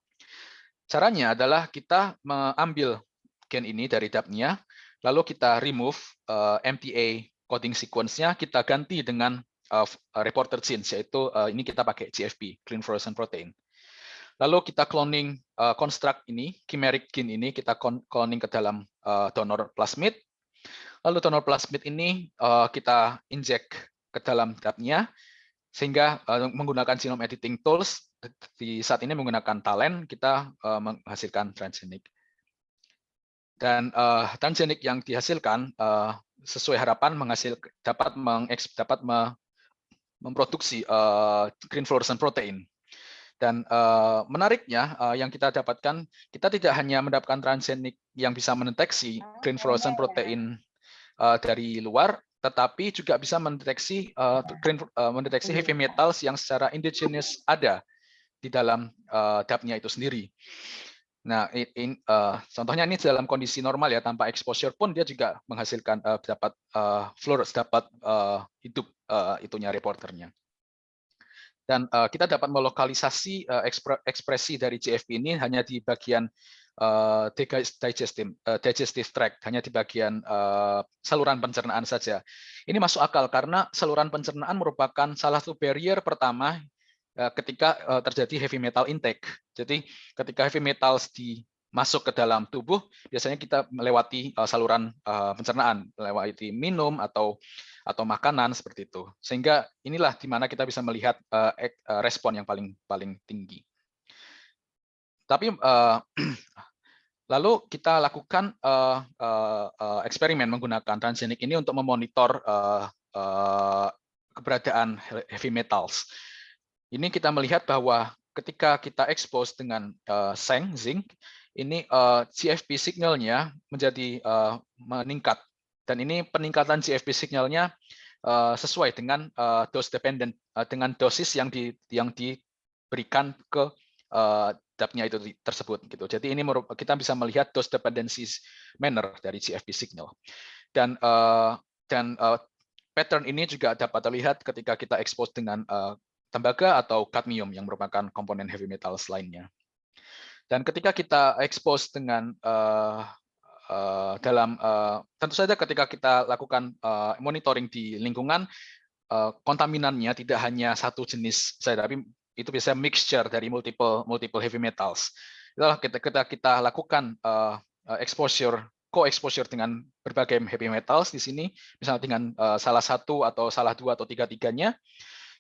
Caranya adalah kita mengambil gen ini dari dapnya, lalu kita remove MTA coding sequence-nya, kita ganti dengan reporter genes, yaitu ini kita pakai GFP, Clean Fluorescent Protein. Lalu kita cloning construct ini, chimeric gene ini, kita cloning ke dalam donor plasmid. Lalu donor plasmid ini kita inject ke dalam dapnya, sehingga menggunakan genome editing tools, di saat ini menggunakan Talent, kita menghasilkan transgenic. Dan transgenic yang dihasilkan sesuai harapan dapat memproduksi green fluorescent protein. Dan menariknya yang kita dapatkan, kita tidak hanya mendapatkan transgenic yang bisa mendeteksi green fluorescent protein dari luar, tetapi juga bisa mendeteksi heavy metals yang secara endogenous ada di dalam dapnya itu sendiri. Nah, contohnya ini dalam kondisi normal ya, tanpa exposure pun dia juga menghasilkan dapat hidup itunya reporternya. Dan kita dapat melokalisasi ekspresi dari GFP ini hanya di bagian digestive tract, hanya di bagian saluran pencernaan saja. Ini masuk akal karena saluran pencernaan merupakan salah satu barrier pertama ketika terjadi heavy metal intake. Jadi ketika heavy metals masuk ke dalam tubuh, biasanya kita melewati saluran pencernaan, melewati minum atau makanan seperti itu. Sehingga inilah di mana kita bisa melihat respon yang paling tinggi. Tapi lalu kita lakukan eksperimen menggunakan transgenic ini untuk memonitor keberadaan heavy metals. Ini kita melihat bahwa ketika kita expose dengan zinc, ini GFP signalnya menjadi meningkat. Dan ini peningkatan GFP signalnya sesuai dengan dose dependent, dengan dosis yang diberikan ke dapnya itu tersebut. Gitu. Jadi ini kita bisa melihat dose dependency manner dari GFP signal. Dan pattern ini juga dapat terlihat ketika kita expose dengan tembaga atau kadmium yang merupakan komponen heavy metals lainnya. Dan ketika kita expose dengan tentu saja ketika kita lakukan monitoring di lingkungan, kontaminannya tidak hanya satu jenis saja, tapi itu bisa mixture dari multiple heavy metals. Itulah ketika kita lakukan co-exposure dengan berbagai heavy metals di sini, misalnya dengan salah satu atau salah dua atau tiga-tiganya,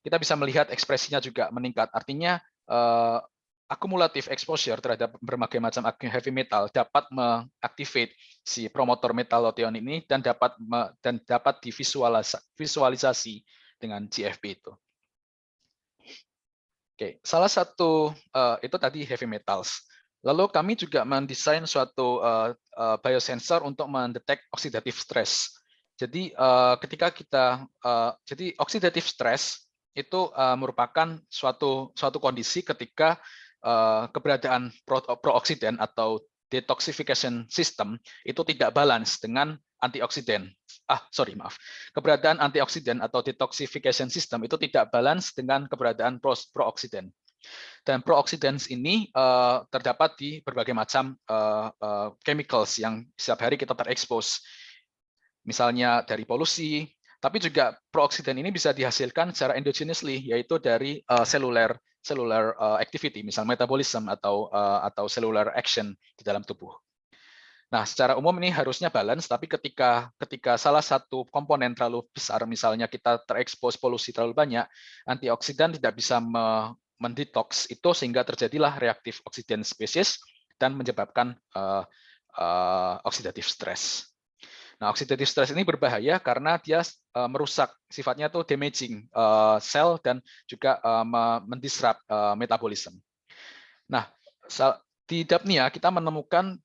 kita bisa melihat ekspresinya juga meningkat. Artinya akumulatif exposure terhadap berbagai macam heavy metal dapat mengaktifate si promotor metallothionein ini dan dapat divisualisasi dengan GFP itu. Oke, salah satu itu tadi heavy metals. Lalu kami juga mendesain suatu biosensor untuk mendetek oxidative stress. Jadi ketika jadi oxidative stress itu merupakan suatu kondisi ketika keberadaan prooksiden atau detoxification system itu tidak balance dengan antioksidan. Keberadaan antioksidan atau detoxification system itu tidak balance dengan keberadaan prooksiden. Dan prooxidants ini terdapat di berbagai macam chemicals yang setiap hari kita terekspos. Misalnya dari polusi, tapi juga prooksidan ini bisa dihasilkan secara endogenously, yaitu dari cellular activity, misal metabolism atau cellular action di dalam tubuh. Nah, secara umum ini harusnya balance, tapi ketika salah satu komponen terlalu besar, misalnya kita terekspos polusi terlalu banyak, antioksidan tidak bisa mendetoks itu, sehingga terjadilah reaktif oksidan spesies dan menyebabkan oxidative stress. Nah, oxidative stress ini berbahaya karena dia merusak, sifatnya itu damaging sel dan juga mendisrupt metabolism. Nah, di dapnia kita menemukan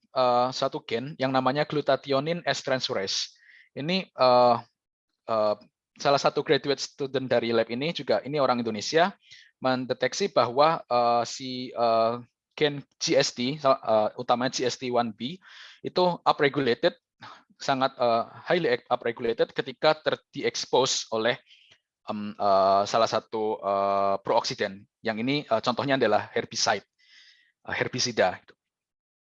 satu gen yang namanya glutathione S-transferase. Ini salah satu graduate student dari lab ini juga, ini orang Indonesia, mendeteksi bahwa si gen GST, utamanya GST1B, itu upregulated, sangat highly upregulated ketika diekspos oleh salah satu prooksiden. Yang ini contohnya adalah herbisida.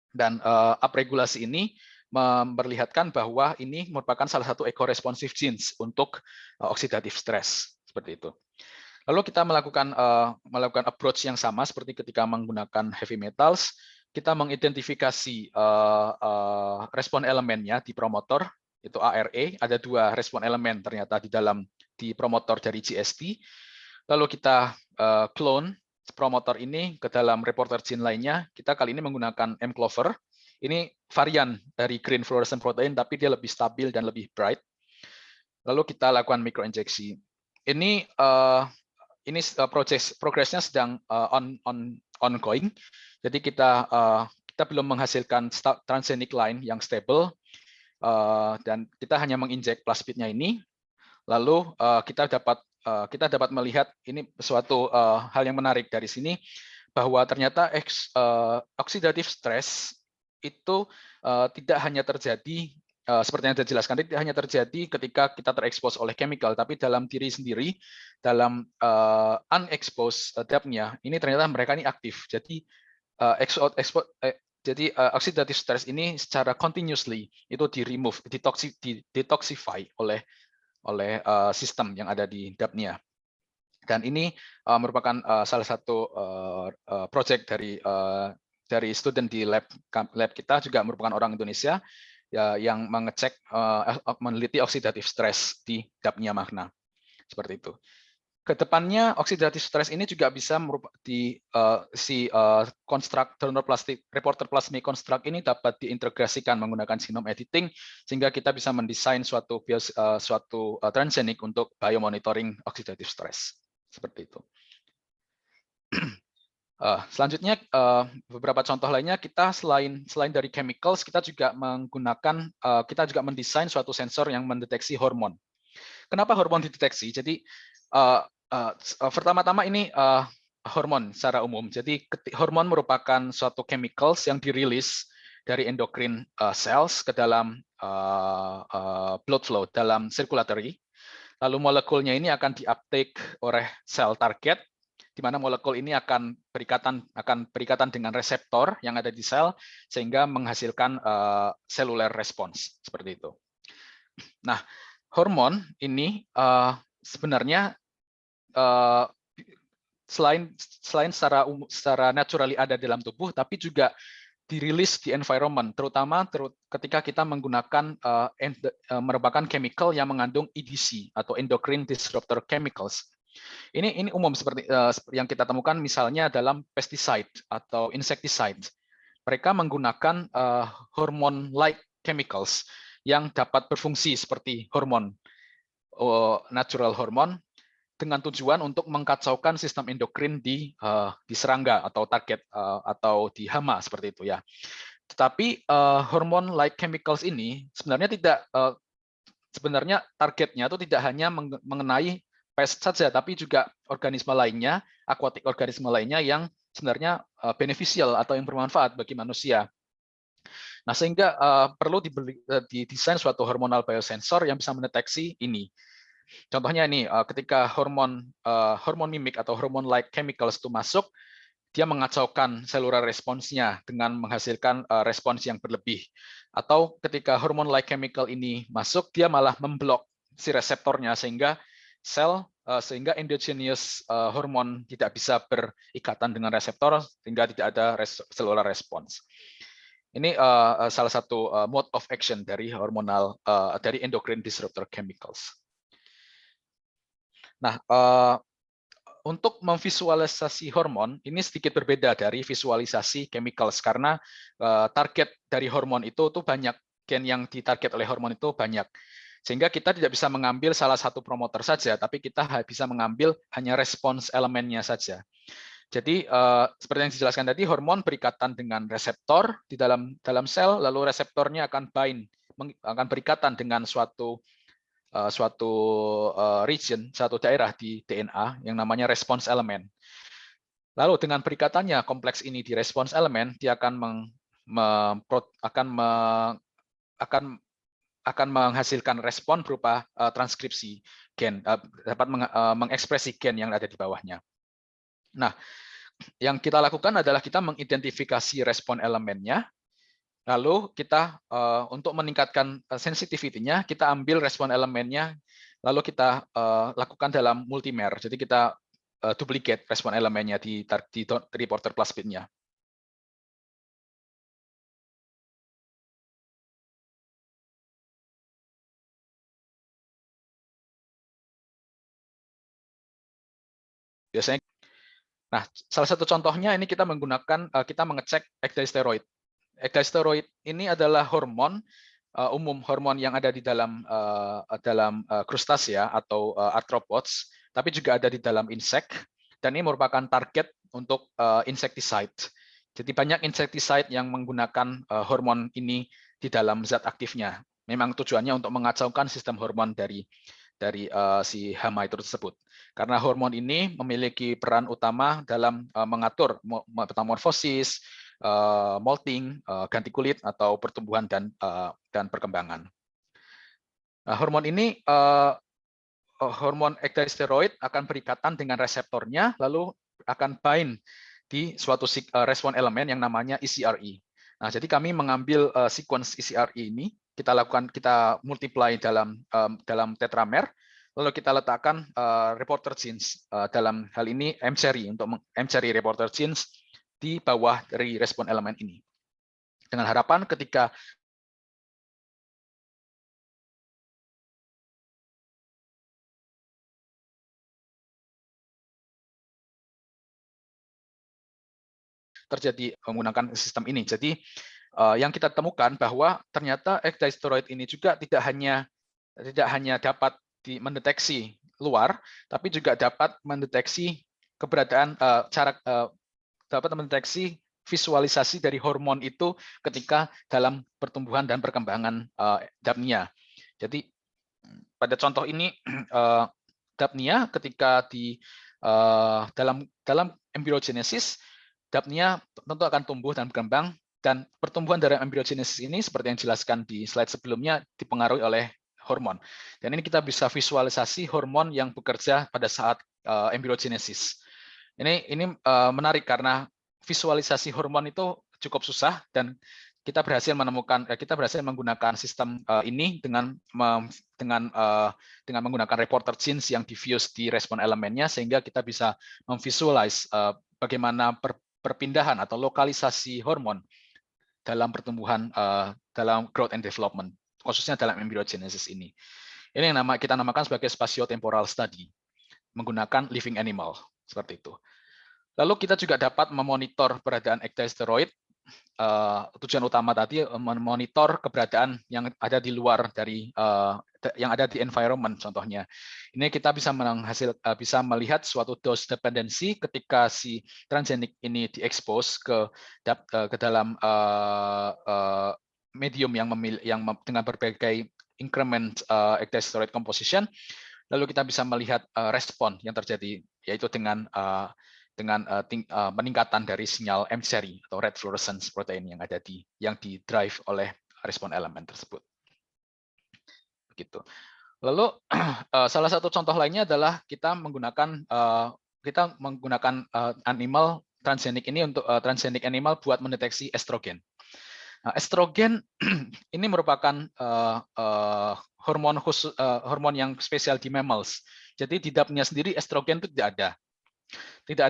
Dan upregulasi ini memperlihatkan bahwa ini merupakan salah satu eco-responsive genes untuk oxidative stress, seperti itu. Lalu kita melakukan approach yang sama seperti ketika menggunakan heavy metals. Kita mengidentifikasi respon elemennya di promotor, itu ARE. Ada 2 respon elemen ternyata di promotor dari GST. Lalu kita clone promotor ini ke dalam reporter gene lainnya. Kita kali ini menggunakan mClover. Ini varian dari green fluorescent protein, tapi dia lebih stabil dan lebih bright. Lalu kita lakukan microinjeksi. Ini progresnya sedang ongoing. Jadi kita belum menghasilkan transgenic line yang stable, dan kita hanya menginjek plasmidnya ini. Lalu kita dapat melihat ini suatu hal yang menarik dari sini, bahwa ternyata oxidative stress itu tidak hanya terjadi seperti yang saya jelaskan, tidak hanya terjadi ketika kita terekspos oleh chemical, tapi dalam diri sendiri, dalam unexposed depth-nya, ini ternyata mereka ini aktif. Jadi oxidative stress ini secara continuously itu di-remove, detoxify oleh sistem yang ada di depth-nya. Dan ini merupakan salah satu project dari student di lab kita, juga merupakan orang Indonesia, ya, yang mengecek meneliti oxidative stress di dapnya magna, seperti itu. Kedepannya oxidative stress ini juga bisa construct donor plastic reporter plasmid construct ini dapat diintegrasikan menggunakan genome editing, sehingga kita bisa mendesain suatu transgenic untuk biomonitoring oxidative stress, seperti itu. Selanjutnya beberapa contoh lainnya, kita selain dari chemicals, kita juga mendesain suatu sensor yang mendeteksi hormon. Kenapa hormon dideteksi? Jadi pertama-tama ini hormon secara umum. Jadi hormon merupakan suatu chemicals yang dirilis dari endocrine cells ke dalam blood flow, dalam circulatory. Lalu molekulnya ini akan di-uptake oleh sel target, di mana molekul ini akan berikatan dengan reseptor yang ada di sel, sehingga menghasilkan cellular response, seperti itu. Nah, hormon ini sebenarnya selain secara naturally ada dalam tubuh, tapi juga dirilis di environment, terutama ketika kita menggunakan merupakan chemical yang mengandung EDC atau endocrine disruptor chemicals. Ini umum seperti yang kita temukan misalnya dalam pesticide atau insecticide. Mereka menggunakan hormone-like chemicals yang dapat berfungsi seperti hormon, natural hormone, dengan tujuan untuk mengkacaukan sistem endokrin di serangga atau target atau di hama, seperti itu ya. Tetapi hormone-like chemicals ini sebenarnya targetnya itu tidak hanya mengenai pest saja, tapi juga organisme lainnya, aquatic organisme lainnya yang sebenarnya beneficial atau yang bermanfaat bagi manusia. Nah, sehingga perlu didesain suatu hormonal biosensor yang bisa mendeteksi ini. Contohnya ini, ketika hormon mimik atau hormone-like chemicals itu masuk, dia mengacaukan cellular responsnya dengan menghasilkan respons yang berlebih. Atau ketika hormone-like chemical ini masuk, dia malah memblok si reseptornya, sehingga endogenous hormon tidak bisa berikatan dengan reseptor, sehingga tidak ada cellular response. Ini salah satu mode of action dari dari endocrine disruptor chemicals. Nah, untuk memvisualisasi hormon ini sedikit berbeda dari visualisasi chemicals, karena target dari hormon itu banyak, gen yang ditarget oleh hormon itu banyak. Sehingga kita tidak bisa mengambil salah satu promoter saja, tapi kita bisa mengambil hanya respons elemennya saja. Jadi seperti yang dijelaskan tadi, hormon berikatan dengan reseptor di dalam sel, lalu reseptornya akan berikatan dengan suatu region, suatu daerah di DNA yang namanya response element. Lalu dengan perikatannya kompleks ini di response element, dia akan menghasilkan respon berupa transkripsi gen, dapat mengekspresi gen yang ada di bawahnya. Nah, yang kita lakukan adalah kita mengidentifikasi respon elemennya, lalu kita untuk meningkatkan sensitivity-nya, kita ambil respon elemennya, lalu kita lakukan dalam multimer. Jadi kita duplicate respon elemennya di reporter plus bit-nya. Biasanya, nah, salah satu contohnya ini kita mengecek ecdysteroid. Ecdysteroid ini adalah hormon umum, hormon yang ada di dalam crustacea atau arthropods, tapi juga ada di dalam insect, dan ini merupakan target untuk insecticide. Jadi banyak insecticide yang menggunakan hormon ini di dalam zat aktifnya. Memang tujuannya untuk mengacaukan sistem hormon dari si hama itu tersebut. Karena hormon ini memiliki peran utama dalam mengatur metamorfosis, molting, ganti kulit atau pertumbuhan dan perkembangan. Nah, hormon ini, hormon ecdysteroid akan berikatan dengan reseptornya, lalu akan bind di suatu respon elemen yang namanya ECRE. Nah, jadi kami mengambil sequence ECRE ini, kita multiply dalam tetramer, lalu kita letakkan reporter genes, dalam hal ini mCherry, untuk mCherry reporter genes di bawah dari respon elemen ini. Dengan harapan ketika terjadi menggunakan sistem ini. Jadi yang kita temukan bahwa ternyata ecdysteroid ini juga tidak hanya dapat mendeteksi luar, tapi juga dapat mendeteksi keberadaan dapat mendeteksi visualisasi dari hormon itu ketika dalam pertumbuhan dan perkembangan Dapnia. Jadi pada contoh ini Dapnia ketika dalam embryogenesis, Dapnia tentu akan tumbuh dan berkembang, dan pertumbuhan dari embryogenesis ini seperti yang dijelaskan di slide sebelumnya dipengaruhi oleh hormon. Dan ini kita bisa visualisasi hormon yang bekerja pada saat embryogenesis. Ini menarik karena visualisasi hormon itu cukup susah, dan kita berhasil menggunakan sistem ini dengan menggunakan reporter genes yang diffuse di respon elemennya, sehingga kita bisa memvisualize bagaimana perpindahan atau lokalisasi hormon dalam pertumbuhan, dalam growth and development, khususnya dalam embryogenesis ini. Ini yang kita namakan sebagai spatiotemporal study, menggunakan living animal, seperti itu. Lalu kita juga dapat memonitor keberadaan ecdysteroid. Tujuan utama tadi memonitor keberadaan yang ada di luar dari yang ada di environment. Contohnya, ini kita bisa melihat suatu dose dependency ketika si transgenic ini diekspos ke dalam medium yang dengan berbagai increment ecdysteroid composition. Lalu kita bisa melihat respon yang terjadi, yaitu dengan peningkatan dari sinyal mCherry atau red fluorescence protein yang di-drive oleh respon elemen tersebut. Begitu. Lalu salah satu contoh lainnya adalah kita menggunakan animal transgenic ini untuk transgenic animal buat mendeteksi estrogen. Nah, estrogen ini merupakan hormon yang spesial di mammals. Jadi di Dapnia sendiri estrogen itu tidak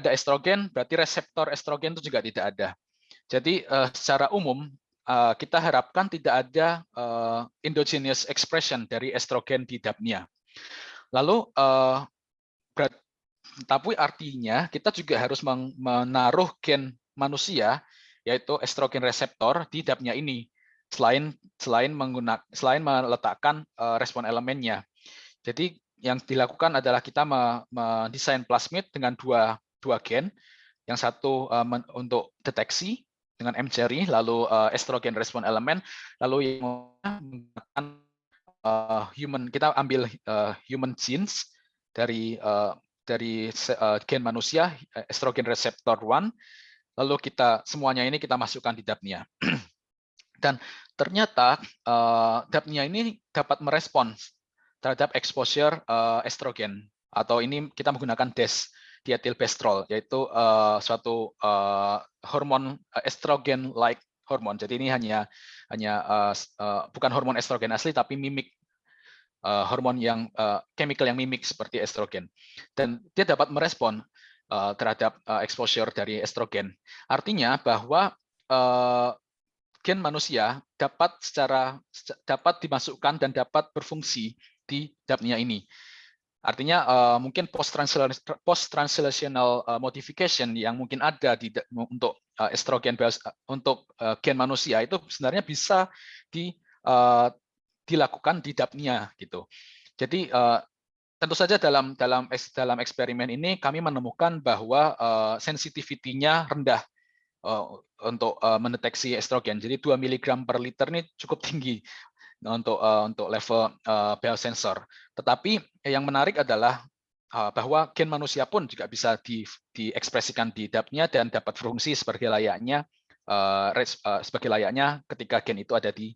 ada estrogen, berarti reseptor estrogen itu juga tidak ada. Jadi secara umum kita harapkan tidak ada endogenous expression dari estrogen di Dapnia. Lalu tapi artinya kita juga harus menaruh gen manusia, yaitu estrogen reseptor di Dapnia ini, selain meletakkan respon elemennya. Jadi yang dilakukan adalah kita mendesain plasmid dengan dua gen, yang satu untuk deteksi dengan mCherry, lalu estrogen respon elemen, lalu yang menggunakan kita ambil human genes dari gen manusia, estrogen receptor 1, lalu kita semuanya ini kita masukkan di dapnia. Dan ternyata dapnia ini dapat merespons terhadap exposure estrogen, atau ini kita menggunakan DES, diethylbestrol, yaitu suatu hormon estrogen-like hormon. Jadi ini hanya bukan hormon estrogen asli, tapi mimik hormon yang chemical yang mimik seperti estrogen. Dan dia dapat merespon terhadap exposure dari estrogen. Artinya bahwa gen manusia dapat dimasukkan dan dapat berfungsi di dapnia ini. Artinya mungkin post-translational modification yang mungkin ada untuk estrogen untuk gen manusia itu sebenarnya bisa dilakukan di dapnia gitu. Jadi tentu saja dalam eksperimen ini kami menemukan bahwa sensitivity-nya rendah untuk mendeteksi estrogen. Jadi 2 mg per liter ini cukup tinggi untuk level biosensor. Tetapi yang menarik adalah bahwa gen manusia pun juga bisa diekspresikan di dapnia dan dapat berfungsi sebagai layaknya ketika gen itu ada di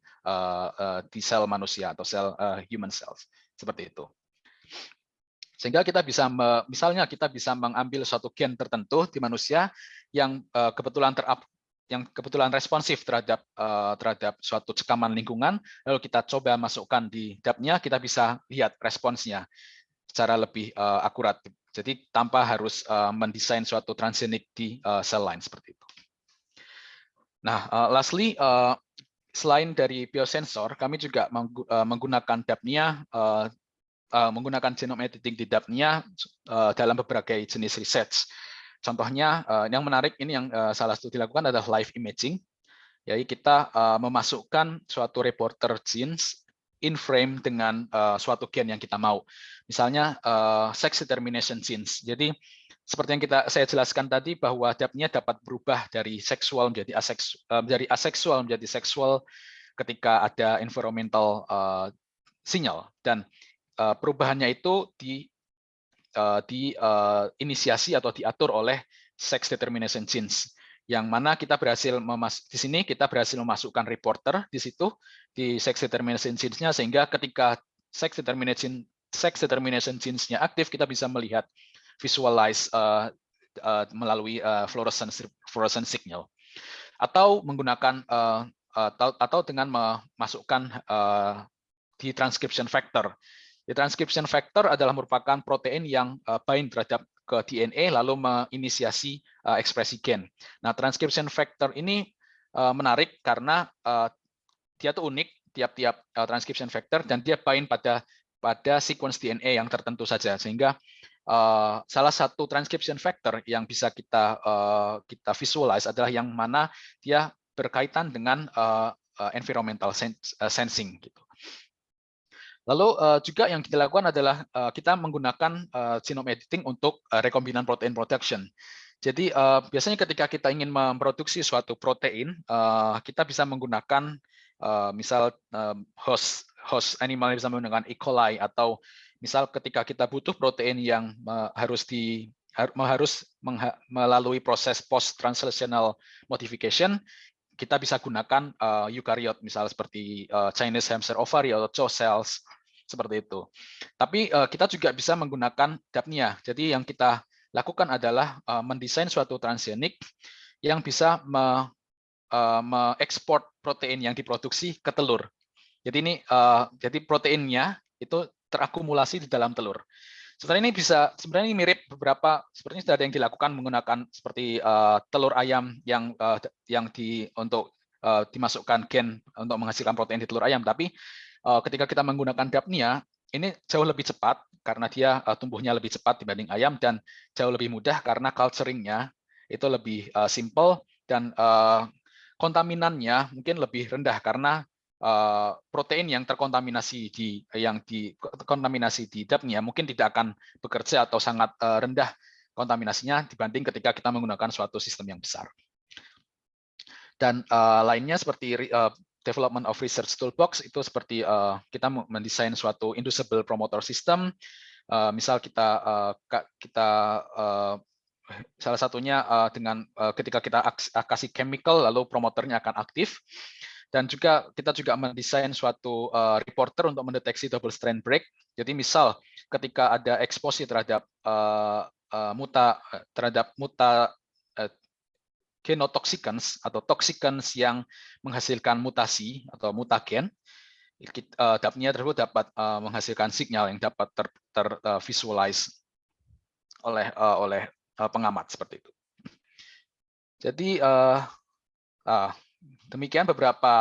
sel manusia atau sel human cells, seperti itu. Sehingga kita bisa, misalnya kita bisa mengambil suatu gen tertentu di manusia yang kebetulan responsif terhadap suatu cekaman lingkungan, lalu kita coba masukkan di dapnia, kita bisa lihat responsnya secara lebih akurat. Jadi tanpa harus mendesain suatu transgenik di sel lain seperti itu. Nah, lastly, selain dari biosensor, kami juga menggunakan dapnia, menggunakan genome editing di dapnia dalam berbagai jenis research. Contohnya yang menarik ini yang salah satu dilakukan adalah live imaging. Jadi kita memasukkan suatu reporter genes in frame dengan suatu gen yang kita mau. Misalnya sex determination genes. Jadi seperti yang saya jelaskan tadi bahwa dapnia dapat berubah dari seksual menjadi aseksual menjadi seksual ketika ada environmental sinyal, dan perubahannya itu diinisiasi atau diatur oleh sex determination genes, yang mana kita berhasil di sini kita berhasil memasukkan reporter di situ di sex determination genes-nya, sehingga ketika sex determination genes-nya aktif, kita bisa melihat visualize melalui fluorescent signal, atau menggunakan atau dengan memasukkan di transcription factor. Di transcription factor adalah merupakan protein yang bind terhadap ke DNA lalu menginisiasi ekspresi gen. Nah, transcription factor ini menarik karena dia tuh unik tiap-tiap transcription factor, dan dia bind pada sequence DNA yang tertentu saja, sehingga salah satu transcription factor yang bisa kita visualize adalah yang mana dia berkaitan dengan environmental sensing gitu. Lalu juga yang kita lakukan adalah kita menggunakan genome editing untuk rekombinan protein production. Jadi biasanya ketika kita ingin memproduksi suatu protein, kita bisa menggunakan misal host animal bisa menggunakan E. coli, atau misal ketika kita butuh protein yang harus melalui proses post translational modification, kita bisa gunakan eukaryot, misal seperti Chinese hamster ovary atau CHO cells, seperti itu. Tapi kita juga bisa menggunakan dapnia. Jadi yang kita lakukan adalah mendesain suatu transgenik yang bisa mengekspor protein yang diproduksi ke telur. Jadi jadi proteinnya itu terakumulasi di dalam telur. Sebenarnya ini mirip sepertinya sudah ada yang dilakukan menggunakan seperti telur ayam yang dimasukkan gen untuk menghasilkan protein di telur ayam. Tapi ketika kita menggunakan dapnia, ini jauh lebih cepat karena dia tumbuhnya lebih cepat dibanding ayam, dan jauh lebih mudah karena culturing-nya itu lebih simple, dan kontaminannya mungkin lebih rendah karena protein yang terkontaminasi di dapnia mungkin tidak akan bekerja atau sangat rendah kontaminasinya dibanding ketika kita menggunakan suatu sistem yang besar. Dan lainnya seperti development of research toolbox, itu seperti kita mendesain suatu inducible promoter system, Misal kita salah satunya dengan ketika kita kasih chemical lalu promoternya akan aktif, dan juga kita juga mendesain suatu reporter untuk mendeteksi double strand break. Jadi misal ketika ada eksposisi terhadap muta genotoxicants atau toxicants yang menghasilkan mutasi atau mutagen, DAP-nya tersebut dapat menghasilkan sinyal yang dapat tervisualize oleh pengamat seperti itu. Jadi demikian beberapa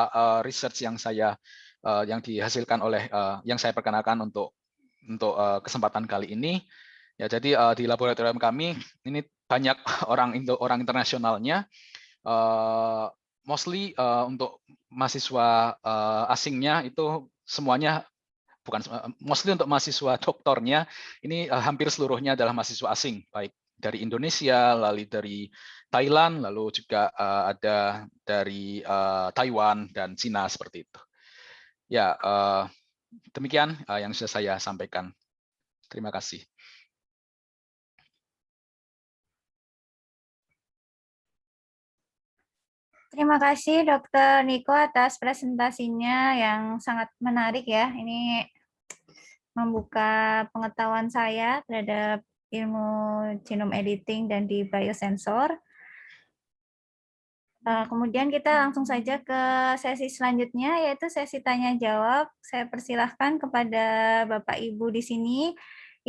research yang dihasilkan oleh yang saya perkenalkan untuk kesempatan kali ini. Ya, jadi di laboratorium kami ini banyak orang internasionalnya, mostly untuk mahasiswa asingnya itu semuanya mostly untuk mahasiswa doktornya ini hampir seluruhnya adalah mahasiswa asing, baik dari Indonesia, lalu dari Thailand, lalu juga ada dari Taiwan dan Cina seperti itu. Ya, demikian yang sudah saya sampaikan. Terima kasih. Terima kasih Dr. Niko atas presentasinya yang sangat menarik ya. Ini membuka pengetahuan saya terhadap ilmu genome editing dan di biosensor. Kemudian kita langsung saja ke sesi selanjutnya, yaitu sesi tanya-jawab. Saya persilahkan kepada Bapak Ibu di sini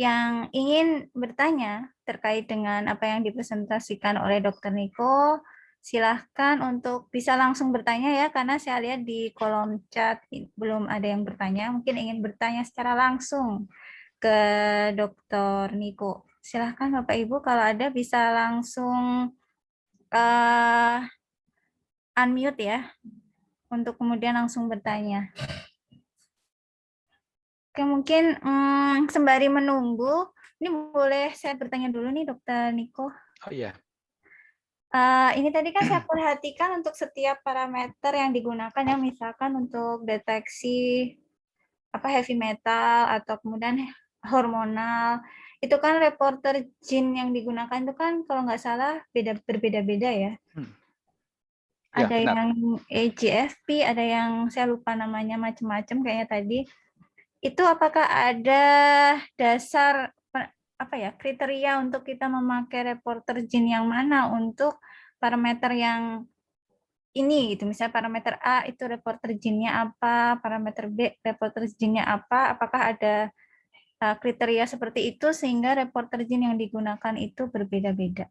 yang ingin bertanya terkait dengan apa yang dipresentasikan oleh Dr. Niko. Silahkan untuk bisa langsung bertanya ya, karena saya lihat di kolom chat belum ada yang bertanya. Mungkin ingin bertanya secara langsung ke Dr. Niko. Silahkan Bapak Ibu kalau ada bisa langsung unmute ya, untuk kemudian langsung bertanya. Oke, mungkin sembari menunggu, ini boleh saya bertanya dulu nih Dr. Niko. Oh iya. Ini tadi kan saya perhatikan untuk setiap parameter yang digunakan ya, misalkan untuk deteksi heavy metal atau kemudian hormonal, itu kan reporter gene yang digunakan itu kan kalau nggak salah berbeda-beda ya. Ya, ada benar. yang AGFP, ada yang saya lupa namanya macam-macam kayaknya tadi. Itu apakah ada dasar kriteria untuk kita memakai reporter gene yang mana untuk parameter yang ini gitu. Misalnya parameter A itu reporter gene-nya apa, parameter B reporter gene-nya apa, apakah ada kriteria seperti itu sehingga reporter gene yang digunakan itu berbeda-beda.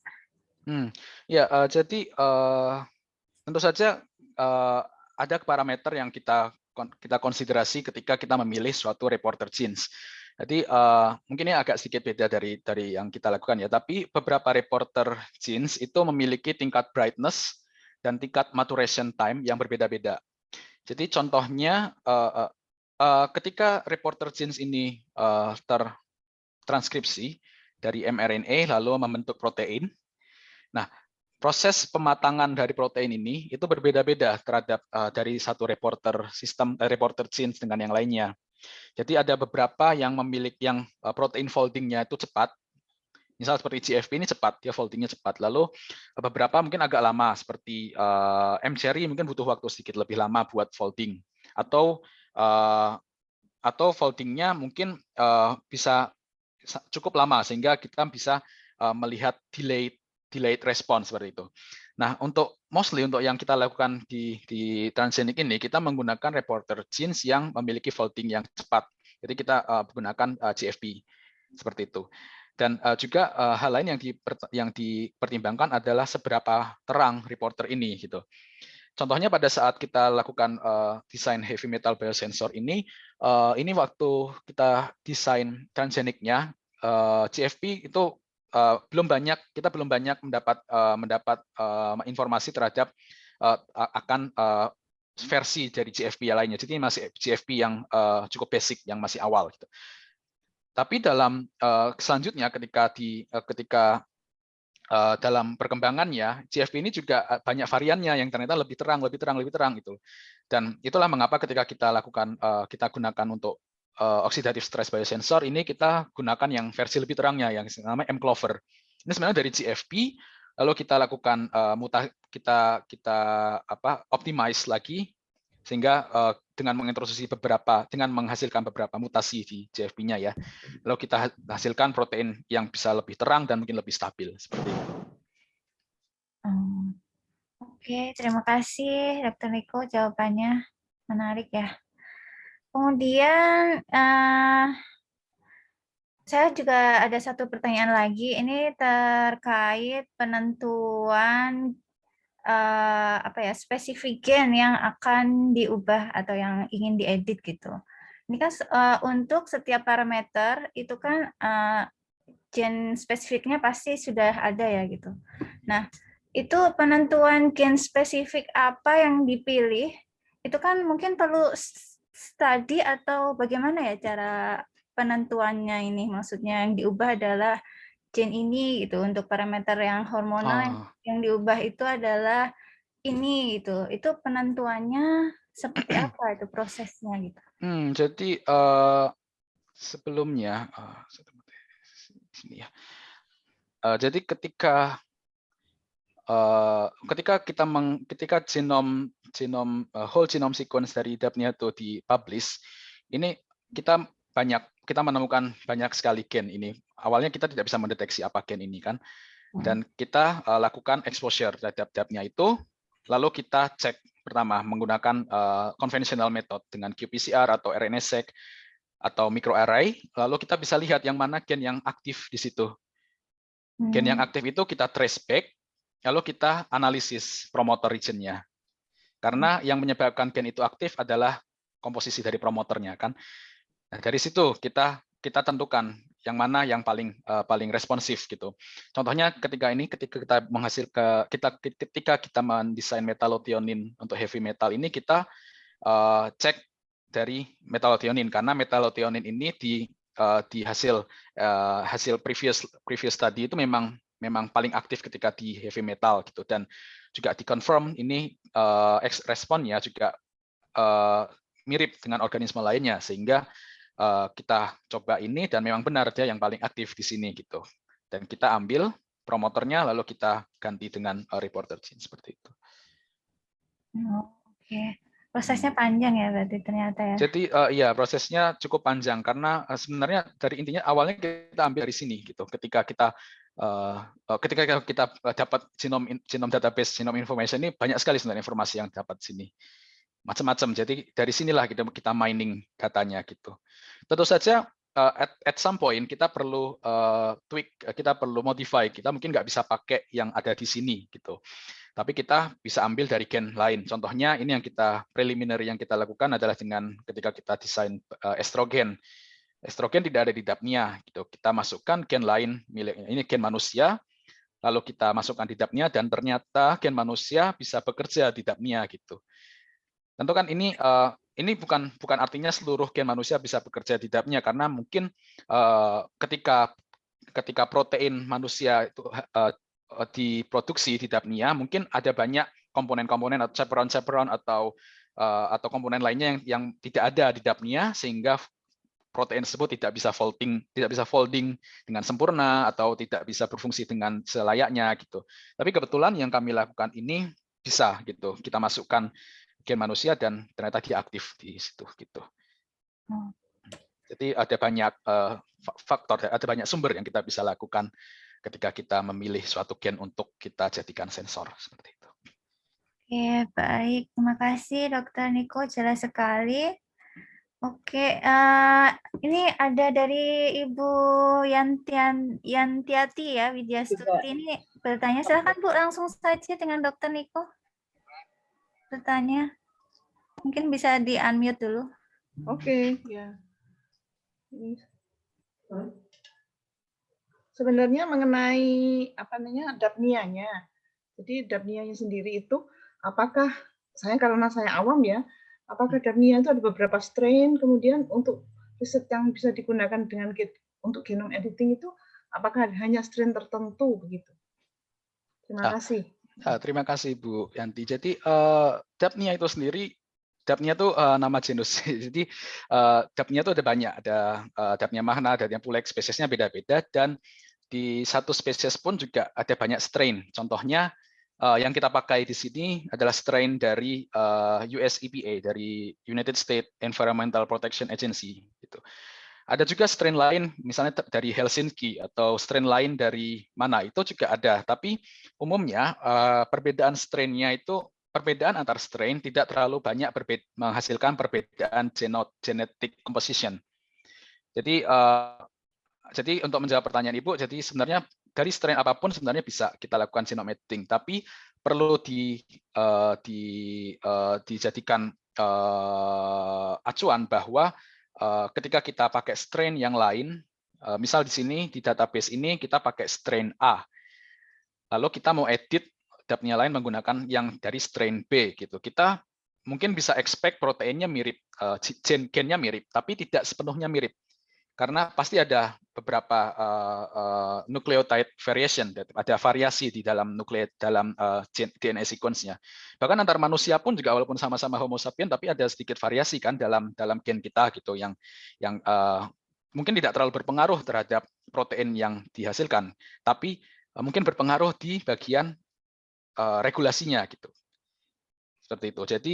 Ya, jadi tentu saja ada parameter yang kita konsiderasi ketika kita memilih suatu reporter genes. Jadi mungkin ini agak sedikit beda dari yang kita lakukan ya, tapi beberapa reporter genes itu memiliki tingkat brightness dan tingkat maturation time yang berbeda-beda. Jadi contohnya ketika reporter genes ini tertranskripsi dari mRNA lalu membentuk protein. Nah, proses pematangan dari protein ini itu berbeda-beda terhadap dari satu reporter genes dengan yang lainnya. Jadi ada beberapa yang memiliki protein foldingnya itu cepat. Misal seperti GFP ini cepat, dia foldingnya cepat. Lalu beberapa mungkin agak lama, seperti mCherry mungkin butuh waktu sedikit lebih lama buat folding. Atau foldingnya mungkin bisa cukup lama sehingga kita bisa melihat delayed response seperti itu. Nah, mostly untuk yang kita lakukan di transgenic ini, kita menggunakan reporter genes yang memiliki folding yang cepat. Jadi kita menggunakan GFP seperti itu. Dan juga hal lain yang dipertimbangkan adalah seberapa terang reporter ini gitu. Contohnya pada saat kita lakukan desain heavy metal biosensor ini waktu kita desain transgenicnya, GFP itu kita belum banyak mendapat informasi terhadap akan versi dari GFP yang lainnya. Jadi masih GFP yang cukup basic, yang masih awal. Gitu. Tapi dalam selanjutnya ketika dalam perkembangannya, GFP ini juga banyak variannya yang ternyata lebih terang gitu. Dan itulah mengapa ketika kita gunakan untuk oxidative stress biosensor ini kita gunakan yang versi lebih terangnya yang namanya mClover. Ini sebenarnya dari GFP, lalu kita lakukan kita optimize lagi sehingga dengan menghasilkan beberapa mutasi di GFP-nya ya. Lalu kita hasilkan protein yang bisa lebih terang dan mungkin lebih stabil seperti itu. Oke, terima kasih Dr. Niko, jawabannya menarik ya. Kemudian saya juga ada satu pertanyaan lagi. Ini terkait penentuan spesifik gen yang akan diubah atau yang ingin diedit gitu. Ini kan untuk setiap parameter itu kan gen spesifiknya pasti sudah ada ya gitu. Nah, itu penentuan gen spesifik apa yang dipilih itu kan mungkin perlu studi atau bagaimana ya cara penentuannya ini, maksudnya yang diubah adalah gen ini gitu, untuk parameter yang hormonal yang diubah itu adalah ini gitu. Itu penentuannya seperti apa itu prosesnya gitu? Jadi sebelumnya jadi ketika whole genome sequence dari dapnia itu dipublish, ini kita menemukan banyak sekali gen ini. Awalnya kita tidak bisa mendeteksi apa gen ini kan, dan kita lakukan exposure terhadap dapnia itu, lalu kita cek pertama menggunakan conventional method dengan qPCR atau RNA-seq atau microarray, lalu kita bisa lihat yang mana gen yang aktif di situ. Gen yang aktif itu kita trace back, lalu kita analisis promoter region-nya. Karena yang menyebabkan gen itu aktif adalah komposisi dari promoternya kan. Nah, dari situ kita tentukan yang mana yang paling responsif gitu. Contohnya ketika kita mendesain metallothionein untuk heavy metal ini, kita cek dari metallothionein karena metallothionein ini di hasil previous study itu memang paling aktif ketika di heavy metal gitu, dan juga dikonfirm ini responnya juga mirip dengan organisme lainnya, sehingga kita coba ini dan memang benar dia yang paling aktif di sini gitu, dan kita ambil promoternya lalu kita ganti dengan reporter gene seperti itu. Oke. Prosesnya panjang ya berarti ternyata ya. Jadi iya, prosesnya cukup panjang karena sebenarnya dari intinya awalnya kita ambil dari sini gitu. Ketika kita dapat genome database, genome information ini banyak sekali sebenarnya informasi yang dapat sini. Macam-macam. Jadi dari sinilah kita mining datanya gitu. Tentu saja at some point kita perlu tweak, kita perlu modify. Kita mungkin nggak bisa pakai yang ada di sini gitu. Tapi kita bisa ambil dari gen lain. Contohnya ini yang preliminary yang kita lakukan adalah dengan ketika kita desain estrogen. Estrogen tidak ada di dapnia gitu. Kita masukkan gen lain miliknya. Ini gen manusia, lalu kita masukkan di dapnia dan ternyata gen manusia bisa bekerja di dapnia gitu. Tentu kan ini bukan artinya seluruh gen manusia bisa bekerja di dapnia, karena mungkin ketika protein manusia itu diproduksi di dapnia, mungkin ada banyak komponen-komponen atau chaperone atau komponen lainnya yang tidak ada di dapnia, sehingga protein tersebut tidak bisa folding dengan sempurna atau tidak bisa berfungsi dengan selayaknya gitu. Tapi kebetulan yang kami lakukan ini bisa gitu. Kita masukkan gen manusia dan ternyata dia aktif di situ gitu. Jadi ada banyak faktor, ada banyak sumber yang kita bisa lakukan ketika kita memilih suatu gen untuk kita jadikan sensor seperti itu. Oke, baik. Terima kasih Dr. Niko, jelas sekali. Oke, ini ada dari Ibu Yantiati ya, Widya Stuti ini bertanya. Silahkan Bu, langsung saja dengan Dr. Niko bertanya. Mungkin bisa di-unmute dulu. Oke, ya. Sebenarnya mengenai dapnianya. Jadi dapnianya sendiri itu apakah karena saya awam ya, apakah dapnia itu ada beberapa strain, kemudian untuk riset yang bisa digunakan untuk genome editing itu apakah hanya strain tertentu begitu? Terima kasih. Terima kasih Bu Yanti. Jadi dapnia itu sendiri Dapnia itu nama genus. Jadi Dapnia itu ada banyak, ada Dapnia magna, ada yang pulex, spesiesnya beda-beda, dan di satu spesies pun juga ada banyak strain. Contohnya yang kita pakai di sini adalah strain dari US EPA, dari United States Environmental Protection Agency. Gitu. Ada juga strain lain, misalnya dari Helsinki atau strain lain dari mana, itu juga ada. Tapi umumnya perbedaan strainnya itu perbedaan antar strain tidak terlalu banyak menghasilkan perbedaan genetic composition. Jadi untuk menjawab pertanyaan Ibu, jadi sebenarnya dari strain apapun sebenarnya bisa kita lakukan genome editing, tapi perlu dijadikan acuan bahwa ketika kita pakai strain yang lain, misal di sini di database ini kita pakai strain A, lalu kita mau edit dapnia lain menggunakan yang dari strain B gitu. Kita mungkin bisa expect proteinnya mirip, gennya mirip, tapi tidak sepenuhnya mirip. Karena pasti ada beberapa nucleotide variation, ada variasi di dalam DNA sequence-nya. Bahkan antar manusia pun juga walaupun sama-sama Homo sapien, tapi ada sedikit variasi kan dalam gen kita gitu yang mungkin tidak terlalu berpengaruh terhadap protein yang dihasilkan, tapi mungkin berpengaruh di bagian regulasinya gitu. Seperti itu. Jadi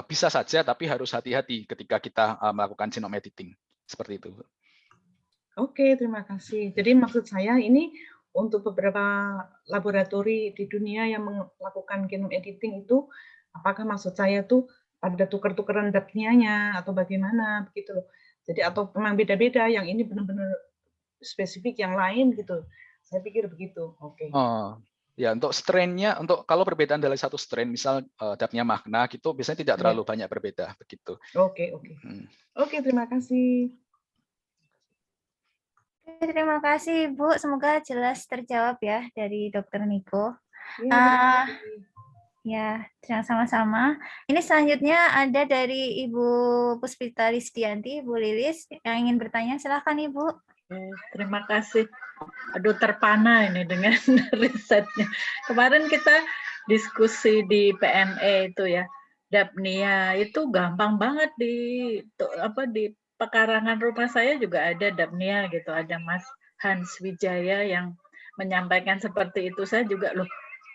bisa saja, tapi harus hati-hati ketika kita melakukan genome editing. Seperti itu. Oke, terima kasih. Jadi maksud saya ini untuk beberapa laboratori di dunia yang melakukan genome editing itu, apakah maksud saya tuh ada tuker-tukeran dapnianya atau bagaimana begitu loh. Jadi atau memang beda-beda, yang ini benar-benar spesifik yang lain gitu. Saya pikir begitu. Oke. Oh, ya untuk strain-nya, untuk kalau perbedaan dari satu strain, misal dapnia magna gitu, biasanya tidak terlalu banyak berbeda begitu. Oke. Oke, terima kasih. Terima kasih Ibu, semoga jelas terjawab ya dari Dr. Niko. Ya, sama-sama. Ini selanjutnya ada dari Ibu Puspita Rizdianti, Ibu Lilis yang ingin bertanya. Silakan Ibu. Terima kasih. Aduh, terpana ini dengan risetnya. Kemarin kita diskusi di PNE itu ya, dapnia itu gampang banget di pekarangan rumah saya juga ada dapnia gitu, ada Mas Hans Wijaya yang menyampaikan seperti itu. Saya juga loh,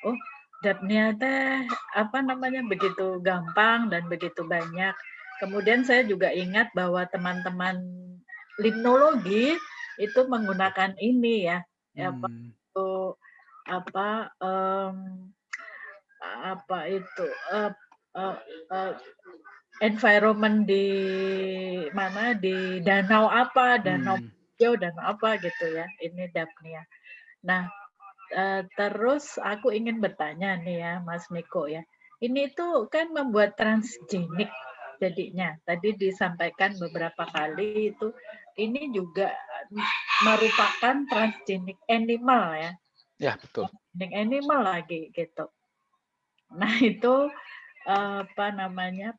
oh dapnia teh begitu gampang dan begitu banyak. Kemudian saya juga ingat bahwa teman-teman limnologi itu menggunakan ini ya, environment di mana, di danau apa, danau hijau, danau apa gitu ya, ini dapnia. Nah, terus aku ingin bertanya nih ya Mas Niko ya, ini tuh kan membuat transgenik jadinya, tadi disampaikan beberapa kali itu, ini juga merupakan transgenik animal ya. Ya, betul. Transgenik animal lagi gitu. Nah, itu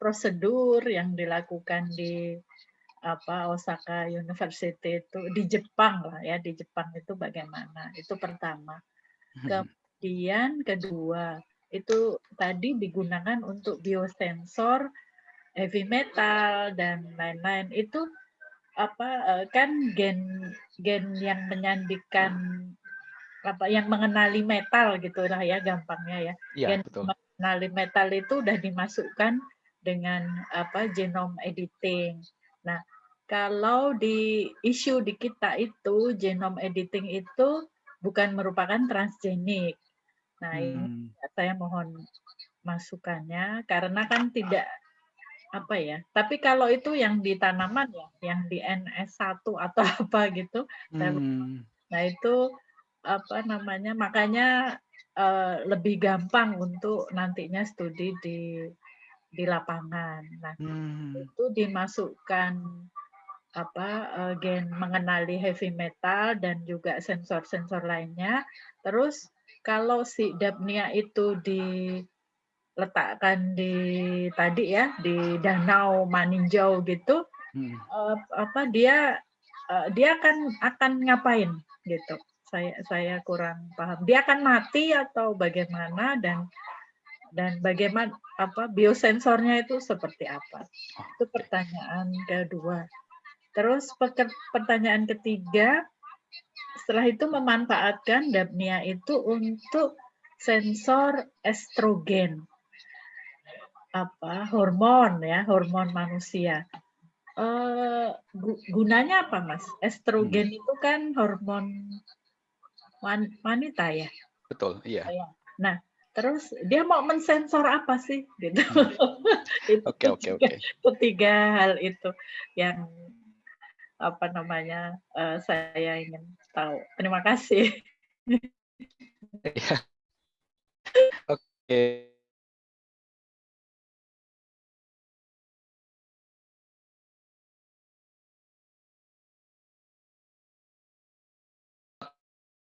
prosedur yang dilakukan di Osaka University itu di Jepang lah ya, di Jepang itu bagaimana? Itu pertama. Kemudian kedua, itu tadi digunakan untuk biosensor heavy metal dan lain-lain. Itu kan gen yang menyandikan yang mengenali metal gitu lah ya gampangnya ya. Iya, Gen betul. mengenali metal itu udah dimasukkan dengan genome editing. Nah, kalau di isu di kita itu genome editing itu bukan merupakan transgenik. Nah, ini saya mohon masukannya karena kan tidak tapi kalau itu yang di tanaman ya, yang di NS1 atau apa gitu. Nah, itu makanya lebih gampang untuk nantinya studi di lapangan. Nah, itu dimasukkan gen mengenali heavy metal dan juga sensor-sensor lainnya. Terus kalau si dapnia itu diletakkan di di danau Maninjau gitu, dia akan ngapain gitu. Saya kurang paham. Dia akan mati atau bagaimana, dan dan bagaimana biosensornya itu seperti apa. Itu pertanyaan kedua. Terus pertanyaan ketiga, setelah itu memanfaatkan Dapnia itu untuk sensor estrogen, hormon manusia. Gunanya apa, Mas? Estrogen itu kan hormon wanita ya? Betul, iya. Nah, terus dia mau mensensor apa sih? Gitu. Oke. Ketiga hal itu yang saya ingin tahu. Terima kasih. Oke.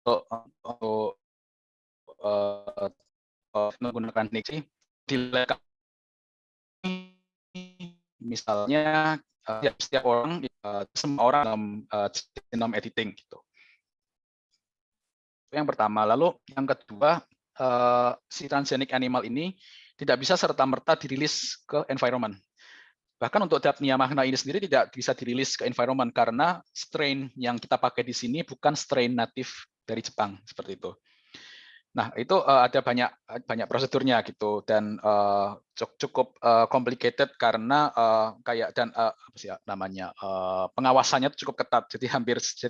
Untuk menggunakan diksi misalnya setiap orang, semua orang dalam genome editing gitu. Yang pertama. Lalu yang kedua, si transgenic animal ini tidak bisa serta-merta dirilis ke environment. Bahkan untuk Dapnia magna ini sendiri tidak bisa dirilis ke environment karena strain yang kita pakai di sini bukan strain natif dari Jepang, seperti itu. Nah, itu ada banyak prosedurnya gitu, dan cukup complicated karena pengawasannya cukup ketat. Jadi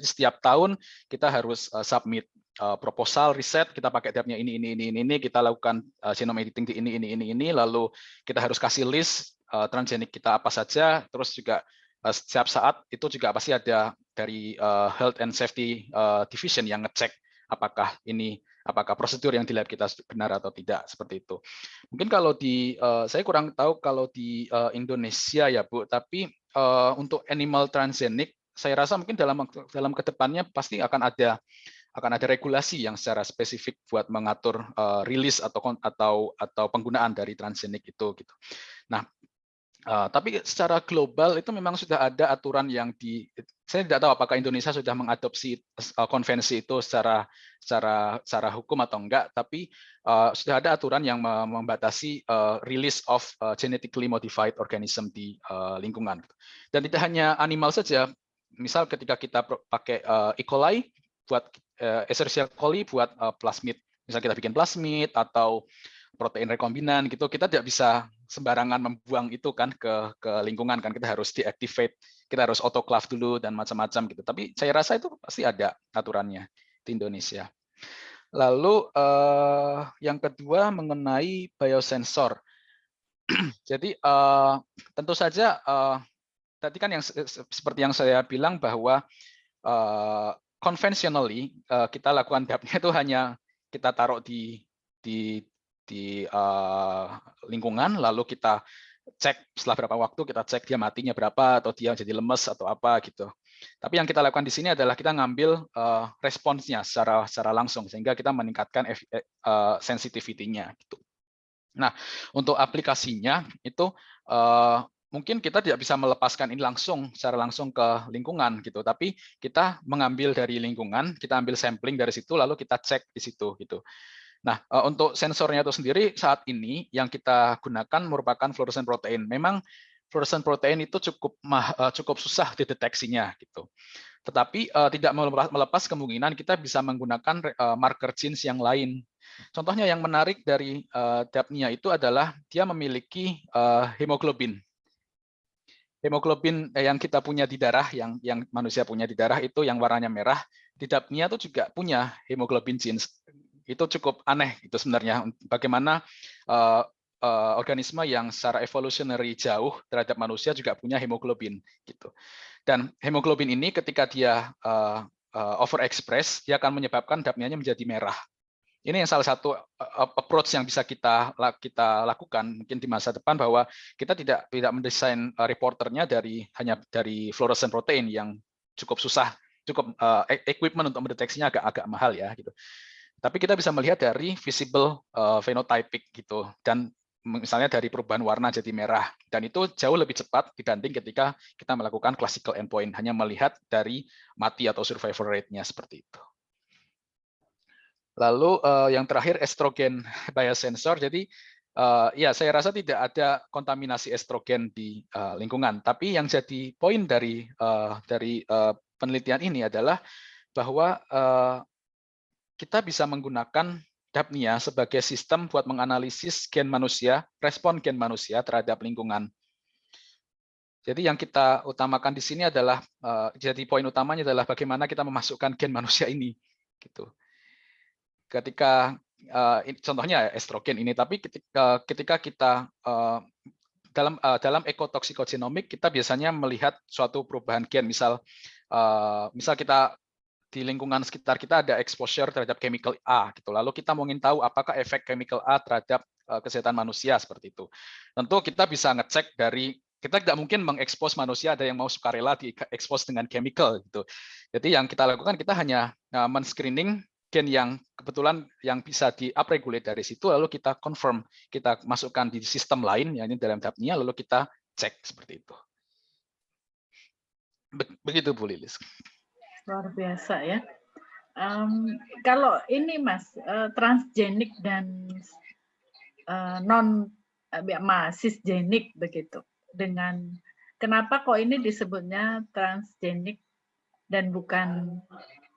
setiap tahun kita harus submit proposal riset, kita pakai Dapnia ini, kita lakukan genome editing di ini, lalu kita harus kasih list transgenik kita apa saja, terus juga setiap saat itu juga pasti ada dari Health and Safety Division yang ngecek apakah prosedur yang di lab kita benar atau tidak, seperti itu. Mungkin kalau saya kurang tahu kalau di Indonesia ya Bu, tapi untuk animal transgenic saya rasa mungkin dalam kedepannya pasti akan ada regulasi yang secara spesifik buat mengatur rilis atau penggunaan dari transgenik itu gitu. Nah, tapi secara global itu memang sudah ada aturan yang saya tidak tahu apakah Indonesia sudah mengadopsi konvensi itu secara hukum atau enggak, tapi sudah ada aturan yang membatasi release of genetically modified organism di lingkungan. Dan tidak hanya animal saja, misal ketika kita pakai E. coli buat Escherichia coli buat plasmid, misal kita bikin plasmid atau protein rekombinan gitu, kita tidak bisa sembarangan membuang itu kan ke lingkungan kan, kita harus deactivate, kita harus autoclave dulu dan macam-macam gitu. Tapi saya rasa itu pasti ada aturannya di Indonesia. Lalu yang kedua mengenai biosensor. Jadi tentu saja tadi kan yang seperti yang saya bilang bahwa conventionally kita lakukan Dapnia itu hanya kita taruh di lingkungan, lalu kita cek setelah berapa waktu, kita cek dia matinya berapa atau dia jadi lemes atau apa gitu. Tapi yang kita lakukan di sini adalah kita ngambil responsnya secara langsung sehingga kita meningkatkan sensitivity-nya gitu. Nah, untuk aplikasinya itu mungkin kita tidak bisa melepaskan ini secara langsung ke lingkungan gitu, tapi kita mengambil dari lingkungan, kita ambil sampling dari situ lalu kita cek di situ gitu. Nah, untuk sensornya itu sendiri saat ini yang kita gunakan merupakan fluorescent protein. Memang fluorescent protein itu cukup susah dideteksinya gitu. Tetapi tidak melepas kemungkinan kita bisa menggunakan marker genes yang lain. Contohnya yang menarik dari Dapnia itu adalah dia memiliki hemoglobin. Hemoglobin yang kita punya di darah, yang manusia punya di darah itu yang warnanya merah, di Dapnia itu juga punya hemoglobin genes. Itu cukup aneh itu sebenarnya, bagaimana organisme yang secara evolutionary jauh terhadap manusia juga punya hemoglobin gitu. Dan hemoglobin ini ketika dia overexpress, dia akan menyebabkan Dapnianya menjadi merah. Ini yang salah satu approach yang bisa kita lakukan mungkin di masa depan, bahwa kita tidak mendesain reporternya hanya dari fluorescent protein yang cukup susah, cukup equipment untuk mendeteksinya agak mahal ya gitu. Tapi kita bisa melihat dari visible phenotypic gitu, dan misalnya dari perubahan warna jadi merah, dan itu jauh lebih cepat dibanding ketika kita melakukan classical endpoint, hanya melihat dari mati atau survival rate-nya seperti itu. Lalu yang terakhir estrogen biosensor. Jadi Ya, saya rasa tidak ada kontaminasi estrogen di lingkungan. Tapi yang jadi poin dari penelitian ini adalah bahwa kita bisa menggunakan Dapnia sebagai sistem buat menganalisis gen manusia, respon gen manusia terhadap lingkungan. Jadi yang kita utamakan di sini adalah, jadi poin utamanya adalah bagaimana kita memasukkan gen manusia ini, gitu. Ketika contohnya estrogen ini, tapi ketika kita dalam ekotoksikogenomik kita biasanya melihat suatu perubahan gen, misal kita di lingkungan sekitar kita ada exposure terhadap chemical A, gitu. Lalu kita mau ingin tahu apakah efek chemical A terhadap kesehatan manusia seperti itu. Tentu kita bisa ngecek dari, kita tidak mungkin mengekspos manusia, ada yang mau sukarela diekspos dengan chemical, gitu. Jadi yang kita lakukan, kita hanya men-screening gen yang kebetulan yang bisa di-upregulate dari situ, lalu kita confirm, kita masukkan di sistem lain, yang ini dalam Dapnia, lalu kita cek seperti itu. Begitu Bu Lilis. Luar biasa ya. Kalau ini Mas, transgenik dan non cisgenik begitu. Dengan kenapa kok ini disebutnya transgenik dan bukan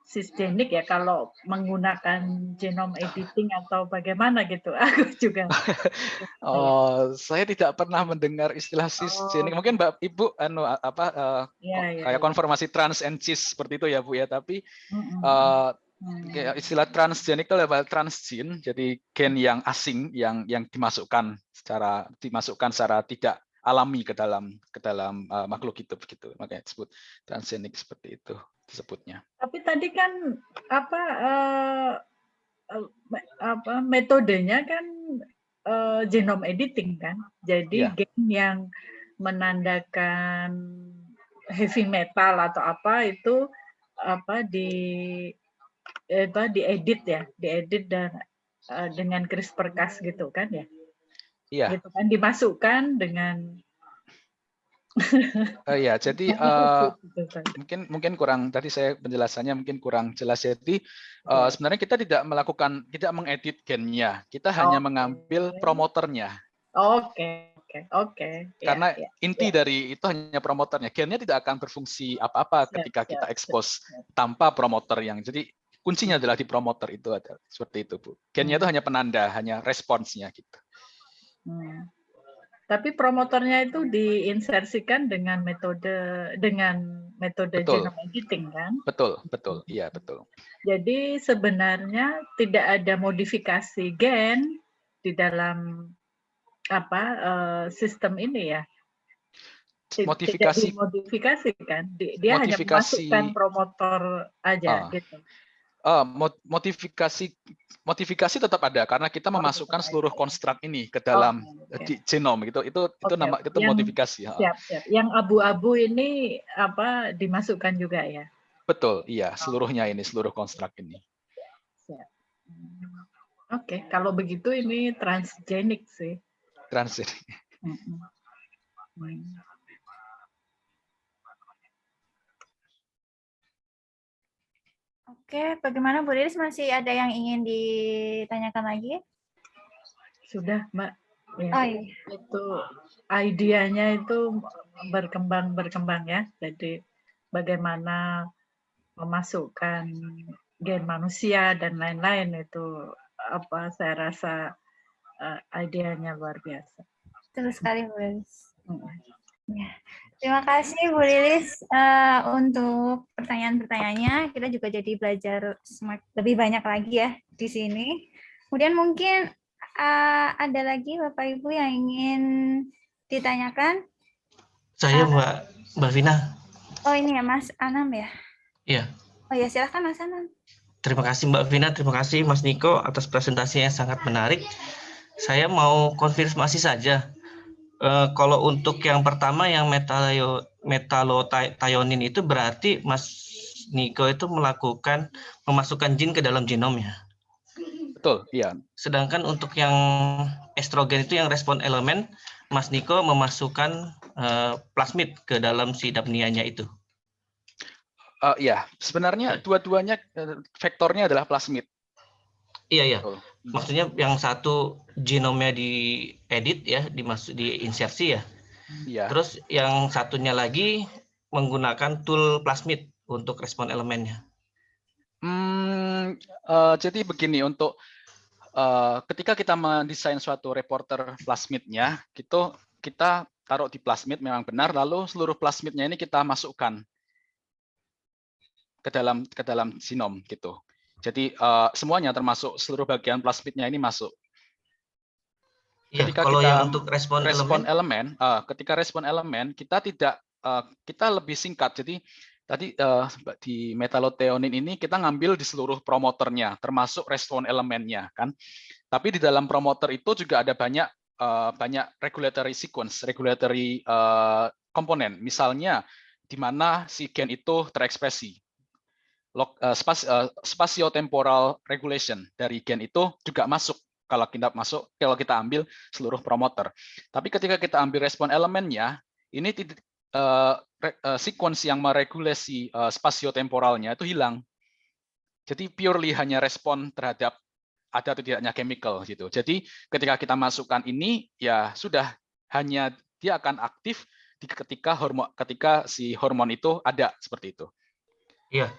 cisgenik ya, kalau menggunakan genome editing atau bagaimana gitu? Aku juga. Saya tidak pernah mendengar istilah cisgenik. Mungkin Mbak Ibu kayak konfirmasi trans and cis seperti itu ya Bu ya. Tapi istilah transgenik itu adalah transgen, jadi gen yang asing yang dimasukkan secara tidak alami ke dalam makhluk hidup begitu. Makanya disebut transgenik seperti itu disebutnya. Tapi tadi kan metodenya kan genome editing kan. Jadi gen yang menandakan heavy metal atau apa itu diedit dan dengan CRISPR-Cas gitu kan ya. Iya. Gitu kan, dimasukkan dengan ya, jadi mungkin kurang, tadi saya penjelasannya mungkin kurang jelas. Jadi sebenarnya kita tidak mengedit gennya, kita hanya mengambil promoternya. Oke. Karena inti dari itu hanya promoternya. Gennya tidak akan berfungsi apa-apa ketika kita ekspos tanpa promoter yang. Jadi kuncinya adalah di promoter itu, ada seperti itu Bu. Gennya itu hanya penanda, hanya responsnya gitu. Tapi promotornya itu diinsersikan dengan metode genome editing kan? Betul, iya betul. Jadi sebenarnya tidak ada modifikasi gen di dalam sistem ini ya? Modifikasi kan? Dia hanya memasukkan promotor aja gitu. Modifikasi tetap ada karena kita memasukkan seluruh konstruk ini ke dalam genom gitu. Itu modifikasi. Siap. Yang abu-abu ini dimasukkan juga ya? Betul, iya, seluruhnya ini, seluruh konstruk ini. Siap. Oke, kalau begitu ini transgenik sih. Transgenik. Oke, bagaimana Bu Lilis? Masih ada yang ingin ditanyakan lagi? Sudah, Mbak. Ya, iya. Itu idenya itu berkembang ya. Jadi bagaimana memasukkan gen manusia dan lain-lain itu saya rasa idenya luar biasa. Betul sekali Bu Lilis. Ya. Terima kasih Bu Lilis untuk pertanyaan-pertanyaannya. Kita juga jadi belajar lebih banyak lagi ya di sini. Kemudian mungkin ada lagi Bapak Ibu yang ingin ditanyakan? Saya Mbak Vina. Oh ini ya Mas Anam ya? Iya. Oh ya silakan Mas Anam. Terima kasih Mbak Vina, terima kasih Mas Niko atas presentasinya yang sangat menarik. Saya mau konfirmasi saja. Kalau untuk yang pertama yang metalothionin itu berarti Mas Niko itu memasukkan gen ke dalam genomnya. Betul, iya. Sedangkan untuk yang estrogen itu yang respon elemen, Mas Niko memasukkan plasmid ke dalam si Dapnianya itu. Ya, sebenarnya dua-duanya vektornya adalah plasmid. Iya. maksudnya yang satu genomnya diedit ya, diinsersi ya. Iya. Terus yang satunya lagi menggunakan tool plasmid untuk respon elemennya. Jadi begini, untuk ketika kita mendesain suatu reporter plasmidnya, gitu kita taruh di plasmid memang benar, lalu seluruh plasmidnya ini kita masukkan ke dalam genom gitu. Jadi semuanya termasuk seluruh bagian plasmidnya ini masuk. Iya, Ketika kalau kita yang untuk respon elemen, ketika respon elemen kita kita lebih singkat. Jadi tadi di metalotheonin ini kita ngambil di seluruh promoternya, termasuk respon elemennya kan. Tapi di dalam promoter itu juga ada banyak regulatory sequence, regulatory komponen. Misalnya di mana si gen itu terekspresi. Spatiotemporal regulation dari gen itu juga masuk kalau kita ambil seluruh promoter. Tapi ketika kita ambil respon elemennya, ini sequence yang meregulasi spatiotemporalnya itu hilang. Jadi purely hanya respon terhadap ada atau tidaknya chemical gitu. Jadi ketika kita masukkan ini, ya sudah, hanya dia akan aktif ketika si hormon itu ada, seperti itu. Iya.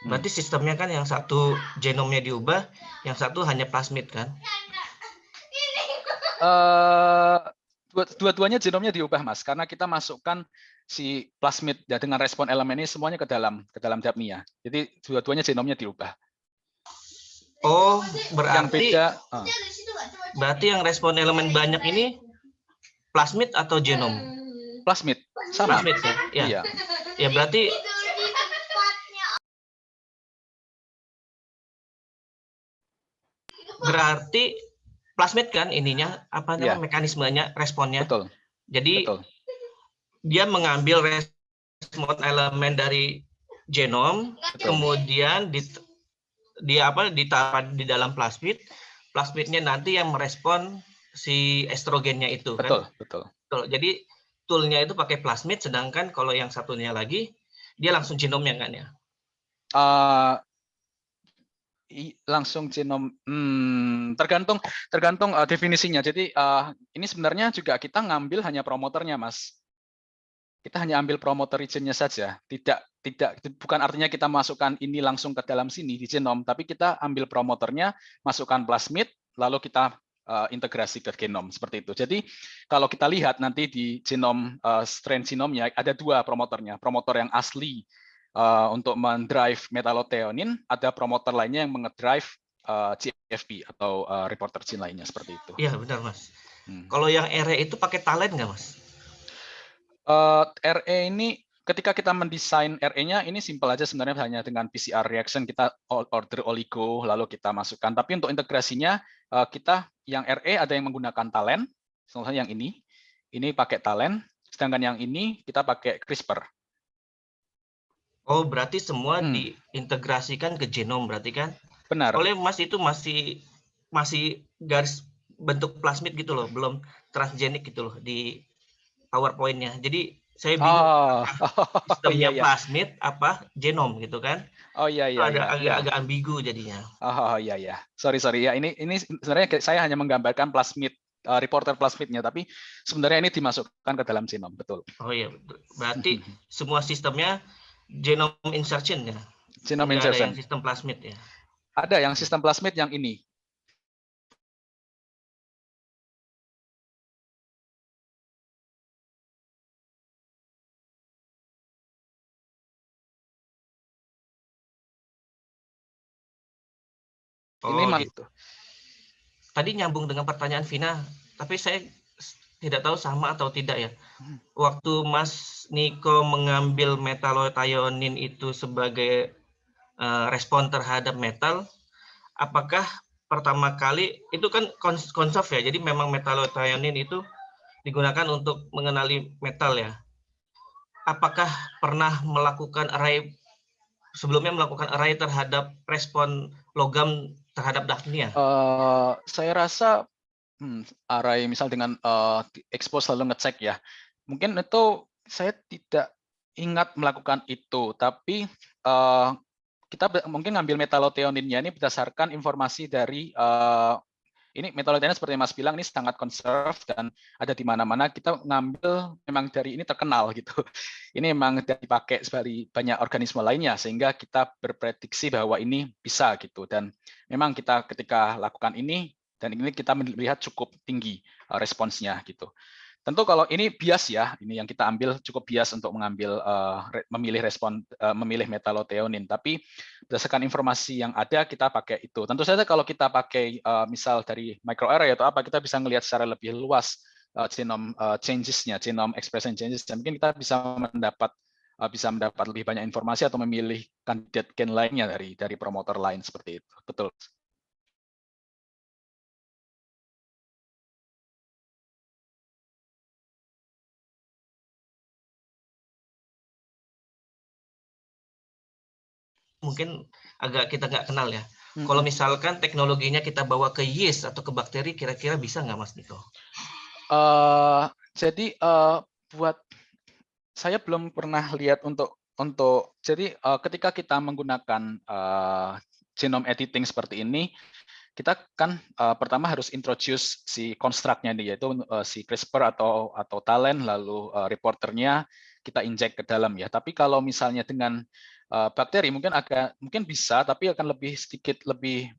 Berarti sistemnya kan yang satu genomnya diubah, yang satu hanya plasmid kan? Dua-duanya genomnya diubah, Mas, karena kita masukkan si plasmid ya, dengan respon elemen ini semuanya ke dalam dapnia. Jadi dua-duanya genomnya diubah. Oh, Yang beda. Berarti yang respon elemen banyak ini plasmid atau genom? Plasmid, sama. Plasmid ya? Iya. Ya berarti plasmid kan ininya apa namanya mekanismenya, responnya. Betul. Jadi dia mengambil respon elemen dari genom, kemudian ditaruh di dalam plasmid. Plasmidnya nanti yang merespon si estrogennya itu kan. Betul. Jadi toolnya itu pakai plasmid, sedangkan kalau yang satunya lagi dia langsung genomnya kan ya? Langsung genom, tergantung definisinya. Jadi ini sebenarnya juga kita ngambil hanya promoternya, Mas. Kita hanya ambil promoter regionnya saja. Bukan artinya kita masukkan ini langsung ke dalam sini di genom, tapi kita ambil promoternya, masukkan plasmid, lalu kita integrasi ke genom, seperti itu. Jadi kalau kita lihat nanti di genom strain genomnya ada dua promoternya, promoter yang asli untuk mendrive metalotheonin, ada promoter lainnya yang mengedrive GFP atau reporter gene lainnya, seperti itu. Iya benar, Mas. Kalau yang RE itu pakai talent nggak, Mas? RE ini ketika kita mendesain RE-nya ini simpel aja sebenarnya, hanya dengan PCR reaction kita order oligo lalu kita masukkan. Tapi untuk integrasinya kita yang RE ada yang menggunakan talent, misalnya yang ini pakai talent, sedangkan yang ini kita pakai CRISPR. Oh, berarti semua diintegrasikan ke genom berarti kan? Benar. Oleh Mas itu masih garis bentuk plasmid gitu loh, belum transgenik gitu loh di PowerPoint-nya. Jadi saya bingung sistemnya plasmid apa genom gitu kan? Oh iya. Agak ambigu jadinya. Oh iya. Sorry ya, ini sebenarnya saya hanya menggambarkan plasmid, reporter plasmidnya, tapi sebenarnya ini dimasukkan ke dalam genom, betul. Oh iya, berarti semua sistemnya genome insertion ya? Genome insertion. Ada yang sistem plasmid ya? Ada yang sistem plasmid yang ini. Ini gitu. Tadi nyambung dengan pertanyaan Vina, tapi saya tidak tahu sama atau tidak ya. Waktu Mas Niko mengambil metalothionin itu sebagai respon terhadap metal, apakah pertama kali itu kan konserv ya, jadi memang metalothionin itu digunakan untuk mengenali metal ya. Apakah pernah melakukan sebelumnya melakukan array terhadap respon logam terhadap dapnia? Saya rasa array misal dengan expose lalu ngecek ya. Mungkin itu saya tidak ingat melakukan itu, tapi kita mungkin ngambil metalotheoninnya ini berdasarkan informasi dari ini metodologinya seperti Mas bilang ini sangat conserve dan ada di mana-mana. Kita ngambil memang dari ini terkenal gitu. Ini memang dipakai dari banyak organisme lainnya sehingga kita berprediksi bahwa ini bisa gitu. Dan memang kita ketika lakukan ini dan ini kita melihat cukup tinggi responsnya gitu. Tentu kalau ini bias ya, ini yang kita ambil cukup bias untuk mengambil memilih metalotheonin. Tapi berdasarkan informasi yang ada kita pakai itu. Tentu saja kalau kita pakai misal dari microarray atau apa, kita bisa melihat secara lebih luas genome changes-nya, genome expression changes. Dan mungkin kita bisa mendapat lebih banyak informasi atau memilih kandidat gen lainnya dari promotor lain seperti itu. Betul. Mungkin agak kita nggak kenal ya. Kalau misalkan teknologinya kita bawa ke yeast atau ke bakteri, kira-kira bisa nggak, Mas Niko? Jadi buat saya belum pernah lihat untuk jadi ketika kita menggunakan genome editing seperti ini, kita kan pertama harus introduce si construct-nya nih, yaitu si CRISPR atau TALEN, lalu reporternya kita inject ke dalam ya. Tapi kalau misalnya dengan bakteri mungkin bisa, tapi akan lebih sedikit lebih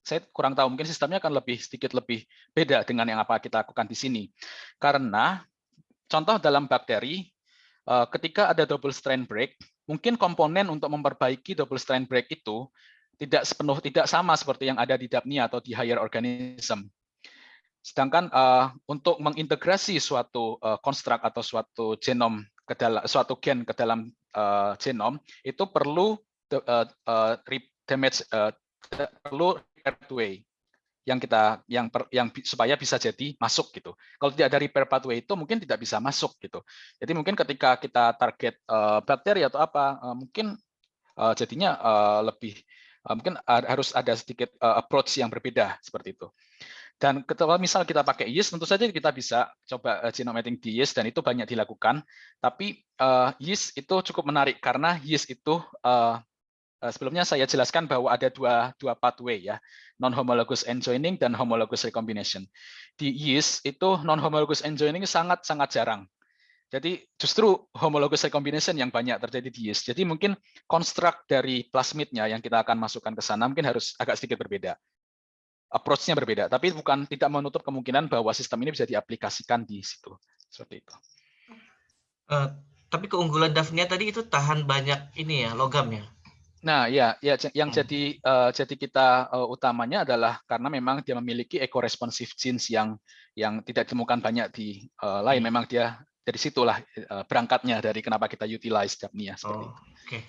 saya kurang tahu, mungkin sistemnya akan sedikit lebih beda dengan yang apa kita lakukan di sini. Karena contoh dalam bakteri, ketika ada double strand break, mungkin komponen untuk memperbaiki double strand break itu tidak sama seperti yang ada di Dapnia atau di higher organism. Sedangkan untuk mengintegrasi suatu konstruk atau suatu genom suatu gen ke dalam genom itu perlu perlu pathway yang supaya bisa jadi masuk gitu. Kalau tidak ada repair pathway itu mungkin tidak bisa masuk gitu. Jadi mungkin ketika kita target bakteri atau apa, mungkin jadinya mungkin harus ada sedikit approach yang berbeda seperti itu. Dan kalau misal kita pakai yeast, tentu saja kita bisa coba genome editing di yeast dan itu banyak dilakukan. Tapi yeast itu cukup menarik karena yeast itu sebelumnya saya jelaskan bahwa ada dua pathway ya, non-homologous end joining dan homologous recombination. Di yeast itu non-homologous end joining sangat jarang. Jadi justru homologous recombination yang banyak terjadi di yeast. Jadi mungkin konstruk dari plasmidnya yang kita akan masukkan ke sana mungkin harus agak sedikit berbeda. Approach-nya berbeda, tapi tidak menutup kemungkinan bahwa sistem ini bisa diaplikasikan di situ. Seperti itu. Tapi keunggulan Daphnia tadi itu tahan banyak ini ya, logamnya. Nah, ya yang jadi kita utamanya adalah karena memang dia memiliki eco-responsive genes yang tidak ditemukan banyak di lain. Memang dia dari situlah berangkatnya dari kenapa kita utilize Dapnia seperti itu. Oke.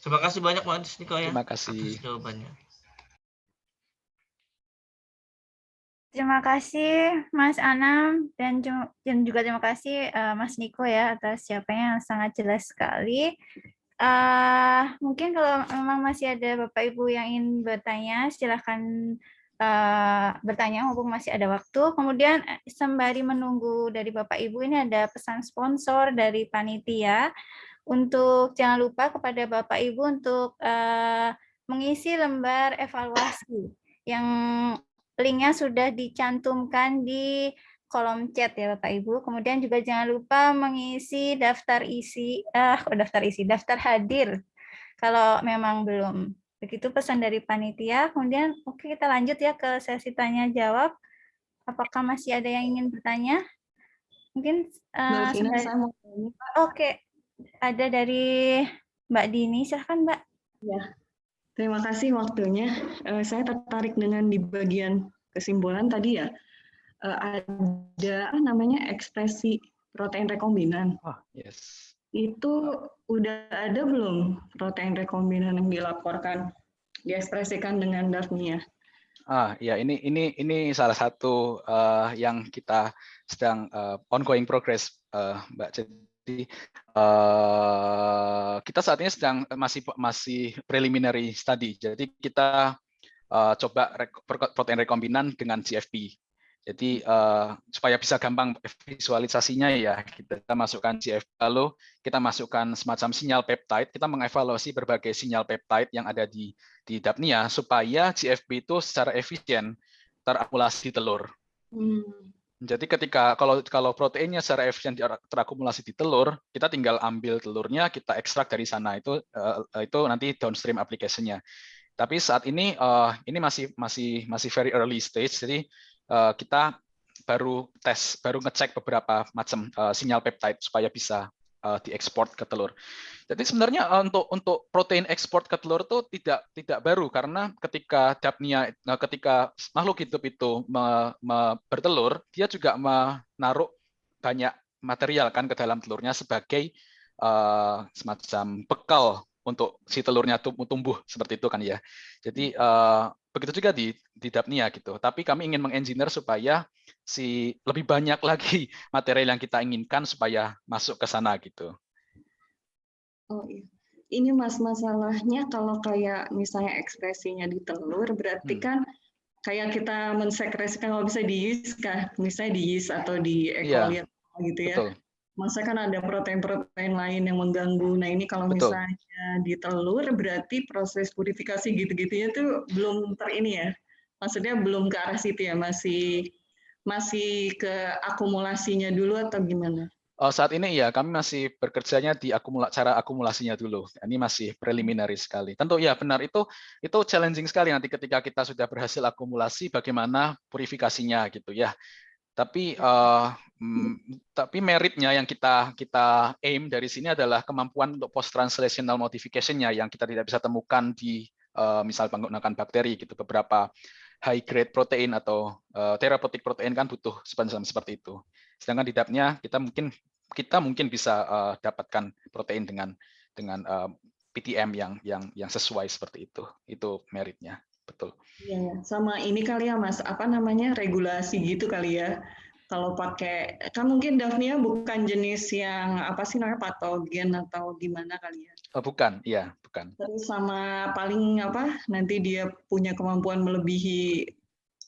Terima kasih banyak Mas Niko ya. Terima kasih. Atas jawabannya. Terima kasih Mas Anam dan juga terima kasih Mas Niko ya atas jawabannya yang sangat jelas sekali. Mungkin kalau memang masih ada Bapak Ibu yang ingin bertanya, silahkan bertanya mumpung masih ada waktu. Kemudian sembari menunggu dari Bapak Ibu ini ada pesan sponsor dari panitia untuk jangan lupa kepada Bapak Ibu untuk mengisi lembar evaluasi yang linknya sudah dicantumkan di kolom chat ya Bapak Ibu. Kemudian juga jangan lupa mengisi daftar hadir kalau memang belum. Begitu pesan dari panitia. Kemudian oke, kita lanjut ya ke sesi tanya jawab. Apakah masih ada yang ingin bertanya? Mungkin saya mau tanya, Pak. Oke, ada dari Mbak Dini. Silahkan Mbak. Ya. Terima kasih waktunya. Saya tertarik dengan di bagian kesimpulan tadi ya. Ada namanya ekspresi protein rekombinan. Yes. Itu udah ada belum protein rekombinan yang dilaporkan diekspresikan dengan Daphnia? Ya ini salah satu yang kita sedang ongoing progress, Mbak. Jadi kita saat ini sedang masih preliminary study. Jadi kita coba protein rekombinan dengan GFP. Jadi supaya bisa gampang visualisasinya ya, kita masukkan GFP, lalu kita masukkan semacam sinyal peptide. Kita mengevaluasi berbagai sinyal peptide yang ada di Dapnia supaya GFP itu secara efisien terakumulasi di telur. Jadi ketika kalau proteinnya secara efisien terakumulasi di telur, kita tinggal ambil telurnya, kita ekstrak dari sana, itu nanti downstream application-nya. Tapi saat ini masih very early stage, jadi kita baru ngecek beberapa macam sinyal peptide supaya bisa diekspor ke telur. Jadi sebenarnya untuk protein ekspor ke telur itu tidak baru, karena ketika makhluk hidup itu bertelur, dia juga menaruh banyak material kan ke dalam telurnya sebagai semacam bekal untuk si telurnya tumbuh seperti itu kan ya. Jadi begitu juga di Dapnia gitu. Tapi kami ingin mengengineer supaya lebih banyak lagi material yang kita inginkan supaya masuk ke sana gitu. Oh iya. Ini Mas, masalahnya kalau kayak misalnya ekspresinya di telur, berarti kan kayak kita mensekresikan, kalau bisa di yeast kan, misalnya di yeast atau di E. coli gitu ya. Betul. Masa kan ada protein-protein lain yang mengganggu. Nah ini kalau misalnya di telur, berarti proses purifikasi gitu-gitunya tuh belum ya. Maksudnya belum ke arah situ ya, masih ke akumulasinya dulu atau gimana? Saat ini ya kami masih bekerjanya di cara akumulasinya dulu. Ini masih preliminary sekali. Tentu ya benar, itu challenging sekali nanti ketika kita sudah berhasil akumulasi, bagaimana purifikasinya gitu ya. Tapi meritnya yang kita aim dari sini adalah kemampuan untuk post translational modification-nya yang kita tidak bisa temukan di misal menggunakan bakteri gitu. Beberapa high grade protein atau therapeutic protein kan butuh seperti itu. Sedangkan di Dapnia kita mungkin bisa dapatkan protein dengan PTM yang sesuai seperti itu. Itu meritnya. Betul. Iya, sama ini kali ya Mas, apa namanya, regulasi gitu kali ya. Kalau pakai, kan mungkin Dapnia bukan jenis yang apa sih namanya, patogen atau gimana kali ya? Bukan, iya, bukan. Terus sama paling apa, nanti dia punya kemampuan melebihi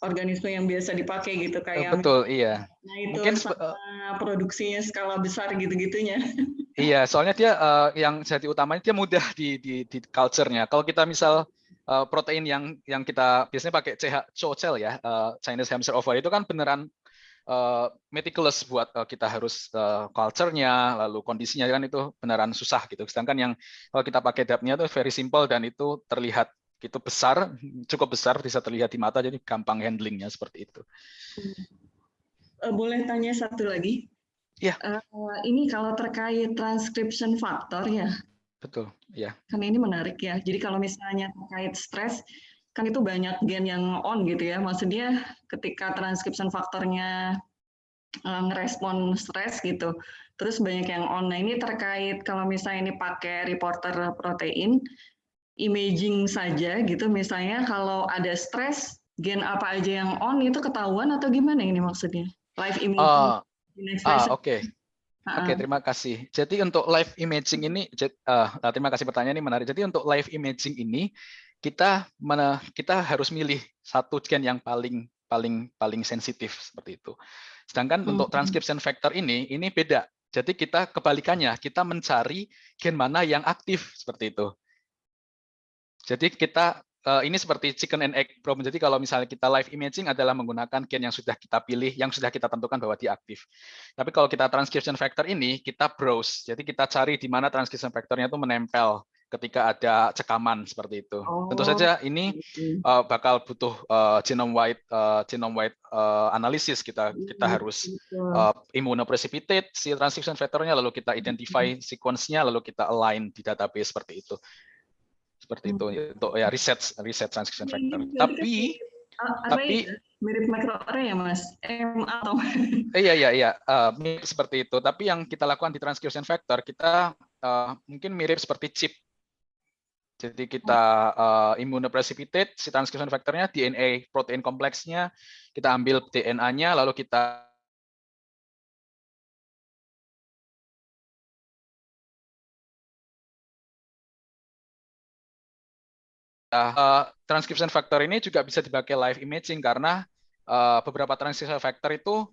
organisme yang biasa dipakai gitu kayak. Betul, iya. Nah itu mungkin sama produksinya skala besar gitu-gitunya. Iya, soalnya dia yang jadi utamanya dia mudah di culture-nya. Kalau kita misal protein yang kita biasanya pakai CHO-cell ya, Chinese hamster ovary, itu kan beneran meticulous buat kita harus culture-nya, lalu kondisinya kan itu beneran susah gitu. Sedangkan yang kalau kita pakai Dapnia itu very simple dan itu terlihat gitu besar, cukup besar, bisa terlihat di mata, jadi gampang handlingnya seperti itu. Boleh tanya satu lagi? Ya. Ini kalau terkait transcription factor ya. Betul, ya. Kan ini menarik ya. Jadi kalau misalnya terkait stres, kan itu banyak gen yang on gitu ya. Maksudnya ketika transcription faktornya ngerespon stres gitu, terus banyak yang on. Nah ini terkait kalau misalnya ini pakai reporter protein, imaging saja gitu, misalnya kalau ada stres, gen apa aja yang on itu ketahuan atau gimana ini maksudnya? Live imaging. Oke, terima kasih. Jadi untuk live imaging ini, terima kasih pertanyaan ini menarik. Jadi untuk live imaging ini kita harus milih satu gen yang paling sensitif seperti itu. Sedangkan untuk transcription factor ini beda. Jadi kita kebalikannya, kita mencari gen mana yang aktif seperti itu. Jadi kita ini seperti chicken and egg problem. Jadi kalau misalnya kita live imaging adalah menggunakan gen yang sudah kita pilih, yang sudah kita tentukan bahwa dia aktif. Tapi kalau kita transcription factor ini, kita browse. Jadi kita cari di mana transcription factornya itu menempel ketika ada cekaman seperti itu. Tentu saja ini bakal butuh genome wide analysis. Kita harus immunoprecipitate si transcription factornya, lalu kita identify sequence-nya, lalu kita align di database seperti itu. Seperti itu untuk ya riset transcription factor. Tapi mirip microarray ya Mas, atau iya mirip seperti itu. Tapi yang kita lakukan di transcription factor kita mungkin mirip seperti chip. Jadi kita immunoprecipitate si transcription factornya, DNA protein kompleksnya, kita ambil DNA-nya, lalu kita transcription factor ini juga bisa dipakai live imaging karena beberapa transcription factor itu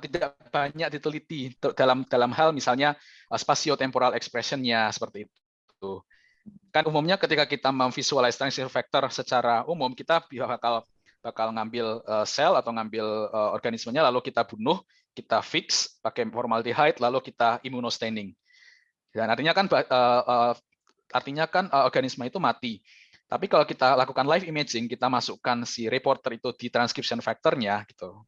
tidak banyak diteliti dalam hal misalnya spatiotemporal expression-nya seperti itu. Kan umumnya ketika kita memvisualize transcription factor secara umum, kita bakal bakal ngambil sel atau ngambil organismenya, lalu kita bunuh, kita fix pakai formaldehyde, lalu kita immunostaining. Dan artinya kan organisme itu mati. Tapi kalau kita lakukan live imaging, kita masukkan si reporter itu di transcription factor-nya gitu.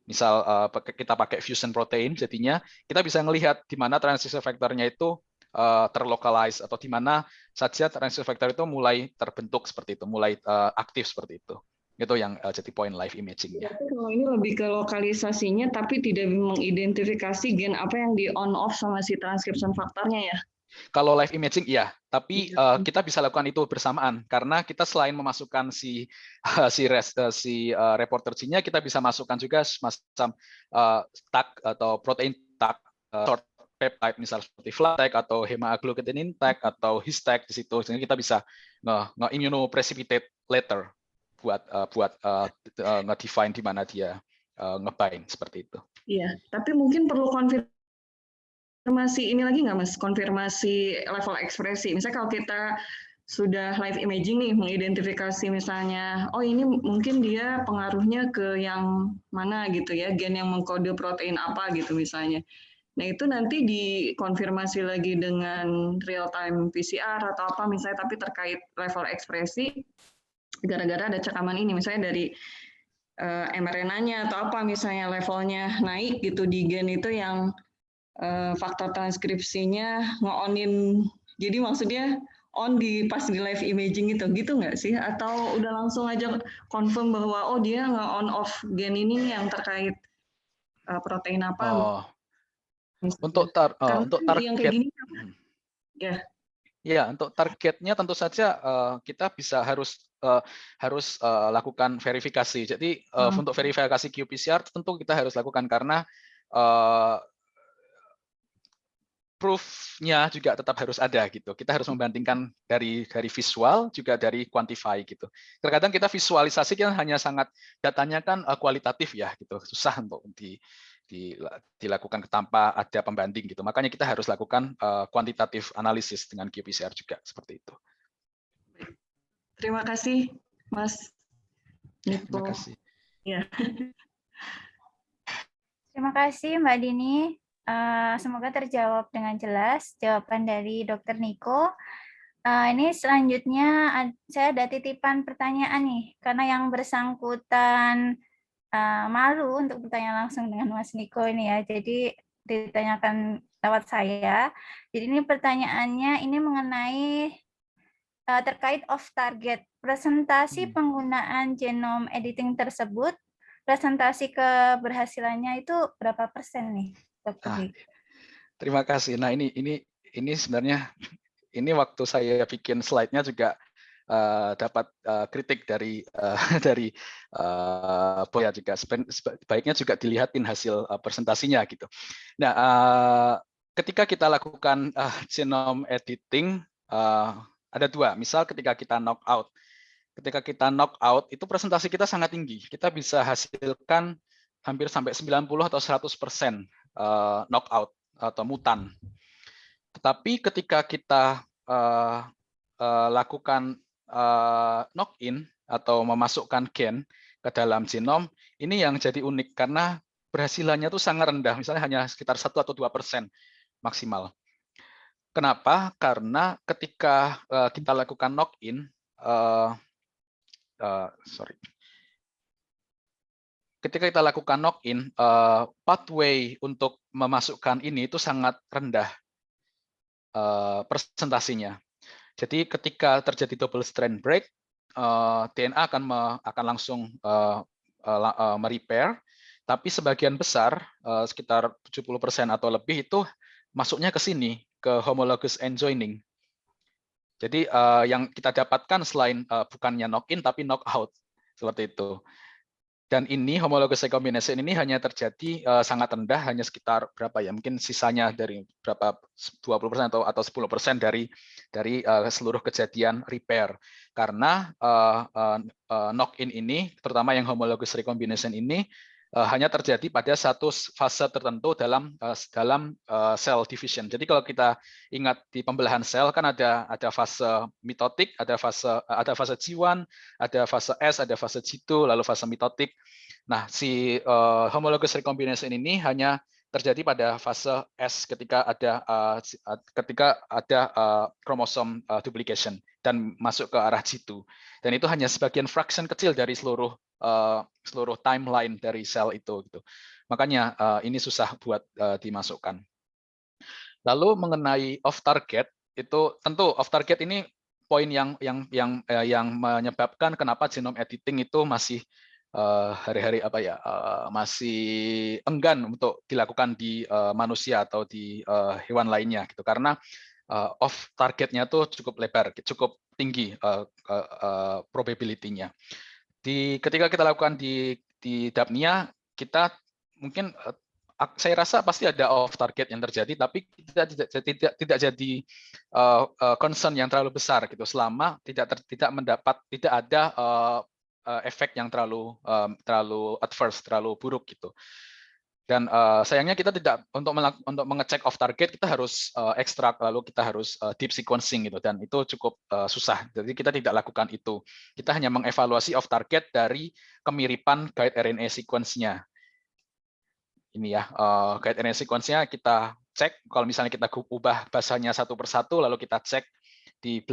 Misal kita pakai fusion protein, jadinya kita bisa melihat di mana transcription factor-nya itu terlokalize atau di mana saja transcription factor itu mulai terbentuk seperti itu, mulai aktif seperti itu. Itu yang jadi poin live imaging-nya. Berarti kalau ini lebih ke lokalisasinya, tapi tidak mengidentifikasi gen apa yang di on off sama si transcription faktornya ya? Kalau live imaging iya, tapi kita bisa lakukan itu bersamaan karena kita selain memasukkan si reporter gene-nya, kita bisa masukkan juga semacam tag atau protein tag short peptide, misal seperti flat tag atau hemagglutinin tag atau his tag di situ, sehingga kita bisa nge-immunoprecipitate later buat nge-define di mana dia nge-bind seperti itu. Iya, tapi mungkin perlu konfirmasi ini lagi nggak Mas? Konfirmasi level ekspresi. Misalnya kalau kita sudah live imaging nih, mengidentifikasi misalnya, oh ini mungkin dia pengaruhnya ke yang mana gitu ya, gen yang mengkode protein apa gitu misalnya. Nah itu nanti dikonfirmasi lagi dengan real time PCR atau apa misalnya, tapi terkait level ekspresi, gara-gara ada cekaman ini, misalnya dari mRNA-nya atau apa misalnya levelnya naik gitu di gen itu yang faktor transkripsinya nge-onin, jadi maksudnya on pas di live imaging gitu nggak sih? Atau udah langsung aja confirm bahwa oh dia nge-on off gen ini yang terkait protein apa? Oh. Untuk target yang kayak gini, ya. Ya, untuk targetnya tentu saja kita bisa harus lakukan verifikasi. Jadi untuk verifikasi qPCR tentu kita harus lakukan karena proof-nya juga tetap harus ada gitu. Kita harus membandingkan dari visual juga dari quantify gitu. Terkadang kita visualisasi kan hanya sangat datanya kan kualitatif ya gitu. Susah untuk dilakukan tanpa ada pembanding gitu. Makanya kita harus lakukan kuantitatif analisis dengan qPCR juga seperti itu. Terima kasih Mas Niko. Terima kasih. Ya. Terima kasih Mbak Dini. Semoga terjawab dengan jelas jawaban dari Dr. Niko. Ini selanjutnya saya ada titipan pertanyaan nih, karena yang bersangkutan malu untuk bertanya langsung dengan Mas Niko ini ya, jadi ditanyakan lewat saya. Jadi ini pertanyaannya ini mengenai terkait off target presentasi penggunaan genome editing tersebut, presentasi keberhasilannya itu berapa persen nih? Terima kasih. Nah ini sebenarnya ini waktu saya bikin slide-nya juga dapat kritik dari Boya juga. Sebaiknya juga dilihatin hasil presentasinya gitu. Nah ketika kita lakukan genome editing ada dua. Misal ketika kita knockout. Ketika kita knockout itu presentasi kita sangat tinggi. Kita bisa hasilkan hampir sampai 90 atau 100% knockout atau mutan. Tetapi ketika kita lakukan knock-in atau memasukkan gen ke dalam genom, ini yang jadi unik karena berhasilannya itu sangat rendah, misalnya hanya sekitar 1 atau 2% maksimal. Kenapa? Karena ketika kita lakukan knock-in, ketika kita lakukan knock-in, pathway untuk memasukkan ini itu sangat rendah presentasinya. Jadi ketika terjadi double strand break, DNA akan langsung merepair, tapi sebagian besar, sekitar 70% atau lebih itu masuknya ke sini, ke homologous end joining. Jadi yang kita dapatkan selain bukannya knock-in, tapi knock-out, seperti itu. Dan ini homologous recombination ini hanya terjadi sangat rendah, hanya sekitar berapa ya? Mungkin sisanya dari berapa 20% atau 10% dari seluruh kejadian repair. Karena knock-in ini, terutama yang homologous recombination ini hanya terjadi pada satu fase tertentu dalam cell division. Jadi kalau kita ingat di pembelahan sel kan ada fase mitotik, ada fase G1, ada fase S, ada fase G2, lalu fase mitotik. Nah, si homologous recombination ini hanya terjadi pada fase S ketika ada kromosom duplication dan masuk ke arah G2. Dan itu hanya sebagian fraction kecil dari seluruh timeline dari sel itu gitu. Makanya ini susah buat dimasukkan. Lalu mengenai off target, itu tentu off target ini poin yang menyebabkan kenapa genome editing itu masih hari-hari masih enggan untuk dilakukan di manusia atau di hewan lainnya gitu, karena off targetnya tuh cukup lebar, cukup tinggi probability-nya. Ketika kita lakukan di Dapnia, kita mungkin saya rasa pasti ada off target yang terjadi, tapi tidak jadi concern yang terlalu besar gitu, selama tidak ada efek yang terlalu adverse, terlalu buruk gitu. Dan sayangnya kita tidak untuk mengecek off target, kita harus ekstrak, lalu kita harus deep sequencing gitu, dan itu cukup susah. Jadi kita tidak lakukan itu. Kita hanya mengevaluasi off target dari kemiripan guide RNA sequence-nya. Ini ya, guide RNA sequence-nya kita cek. Kalau misalnya kita ubah basanya satu persatu, lalu kita cek di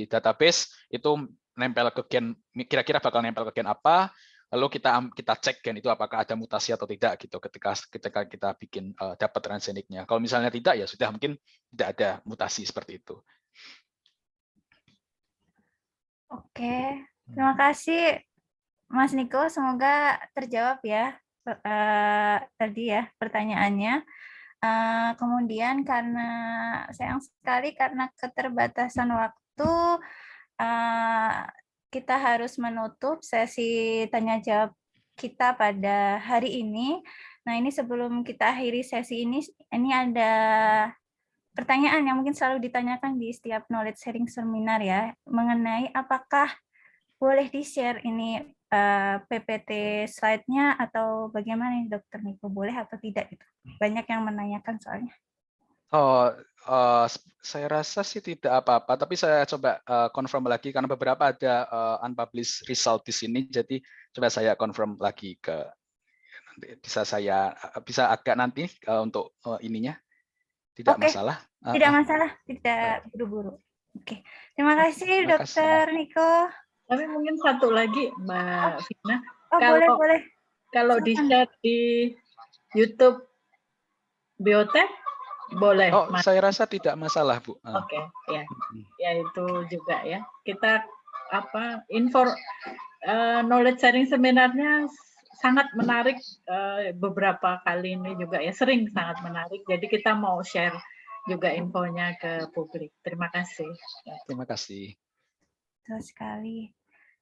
database, itu nempel ke gen, kira-kira bakal nempel ke gen apa. Lalu kita cek gen itu apakah ada mutasi atau tidak gitu ketika kita bikin dapat transgeniknya. Kalau misalnya tidak, ya sudah, mungkin tidak ada mutasi seperti itu. Oke, terima kasih Mas Niko. Semoga terjawab ya tadi ya pertanyaannya. Kemudian karena sayang sekali karena keterbatasan waktu, kita harus menutup sesi tanya jawab kita pada hari ini. Nah, ini sebelum kita akhiri sesi ini ada pertanyaan yang mungkin selalu ditanyakan di setiap knowledge sharing seminar ya, mengenai apakah boleh di-share ini PPT slide-nya atau bagaimana nih Dr. Niko, boleh atau tidak gitu. Banyak yang menanyakan soalnya. Saya rasa sih tidak apa-apa, tapi saya coba confirm lagi karena beberapa ada unpublished result di sini, jadi coba saya confirm lagi bisa agak nanti untuk ininya, tidak masalah. Tidak masalah, tidak buru-buru. Oke, terima kasih Dr. Niko. Tapi mungkin satu lagi Mbak Vina, boleh. Kalau di-share di YouTube Biotek boleh. Saya rasa tidak masalah, Bu. Oke, ya itu juga ya. Kita knowledge sharing seminarnya sangat menarik, beberapa kali ini juga ya, sering sangat menarik. Jadi kita mau share juga infonya ke publik. Terima kasih. Terima kasih. Betul sekali.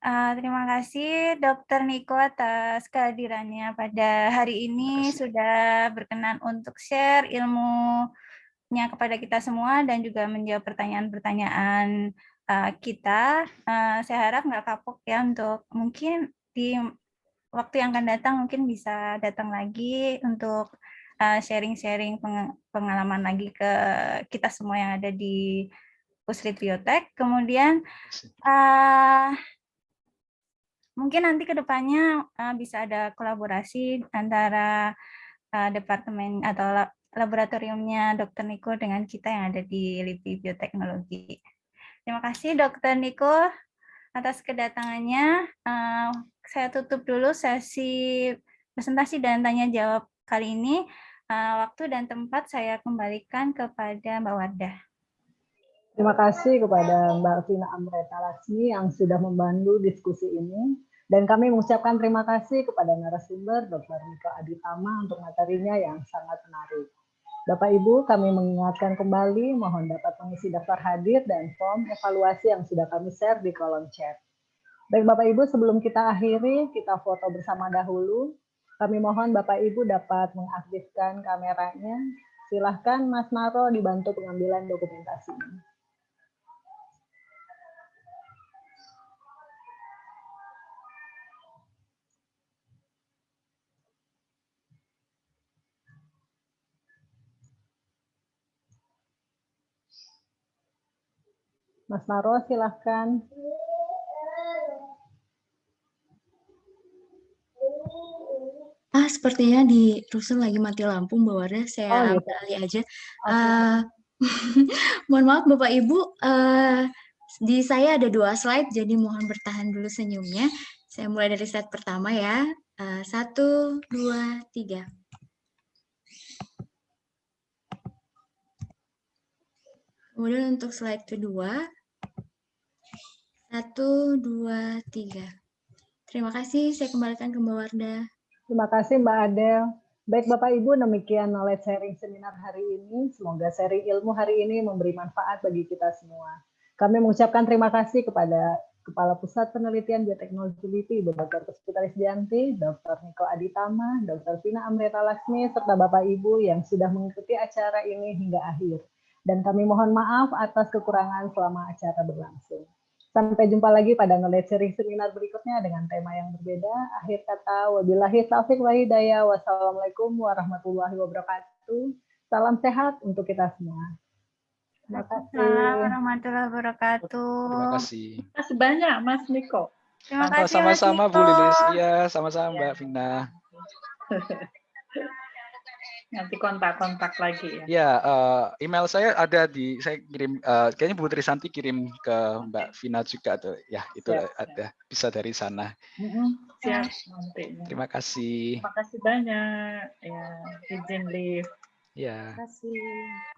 Terima kasih Dr. Niko atas kehadirannya pada hari ini, sudah berkenan untuk share ilmunya kepada kita semua dan juga menjawab pertanyaan-pertanyaan kita. Saya harap nggak kapok ya, untuk mungkin di waktu yang akan datang mungkin bisa datang lagi untuk sharing-sharing pengalaman lagi ke kita semua yang ada di Puslit Biotek. Kemudian mungkin nanti ke depannya bisa ada kolaborasi antara departemen atau laboratoriumnya Dr. Niko dengan kita yang ada di LIPI Bioteknologi. Terima kasih Dr. Niko atas kedatangannya. Saya tutup dulu sesi presentasi dan tanya jawab kali ini. Waktu dan tempat saya kembalikan kepada Mbak Wardah. Terima kasih kepada Mbak Vina Amreta Lasmi yang sudah membantu diskusi ini. Dan kami mengucapkan terima kasih kepada narasumber Dr. Niko Aditama untuk materinya yang sangat menarik. Bapak Ibu, kami mengingatkan kembali, mohon dapat mengisi daftar hadir dan form evaluasi yang sudah kami share di kolom chat. Baik Bapak Ibu, sebelum kita akhiri, kita foto bersama dahulu. Kami mohon Bapak Ibu dapat mengaktifkan kameranya. Silahkan Mas Naro dibantu pengambilan dokumentasinya. Mas Naro, silahkan. Sepertinya di Rusun lagi mati lampu, Mbak Wardah. Saya gitu. ambil alih aja. Oke. Mohon maaf Bapak Ibu, di saya ada 2 slide, jadi mohon bertahan dulu senyumnya. Saya mulai dari slide pertama ya. 1, 2, 3. Kemudian untuk slide kedua, 1, 2, 3. Terima kasih, saya kembalikan ke Mbak Wardah. Terima kasih Mbak Adel. Baik Bapak Ibu, demikian knowledge sharing seminar hari ini. Semoga sharing ilmu hari ini memberi manfaat bagi kita semua. Kami mengucapkan terima kasih kepada Kepala Pusat Penelitian Bioteknologi LIPI, Dr. Puspita Risdianti, Dr. Niko Aditama, Dr. Vina Amreta Laksmi, serta Bapak Ibu yang sudah mengikuti acara ini hingga akhir. Dan kami mohon maaf atas kekurangan selama acara berlangsung. Sampai jumpa lagi pada knowledge sharing seminar berikutnya dengan tema yang berbeda. Akhir kata, wabillahi taufiq wa hidayah. Wassalamualaikum warahmatullahi wabarakatuh. Salam sehat untuk kita semua. Terima kasih. Assalamualaikum warahmatullahi wabarakatuh. Terima kasih. Terima kasih banyak Mas Niko. Terima kasih Mas Sama-sama Bu Niko. Lilis. Iya, sama-sama Mbak Vina. Nanti kontak-kontak lagi ya. Ya, email saya ada di, saya kirim, kayaknya Bu Trisanti kirim ke Mbak Vina juga tuh. Ya, itu Siap, ada, bisa dari sana. Siap nanti. Terima kasih. Terima kasih banyak. Ya, izin live. Ya. Terima kasih.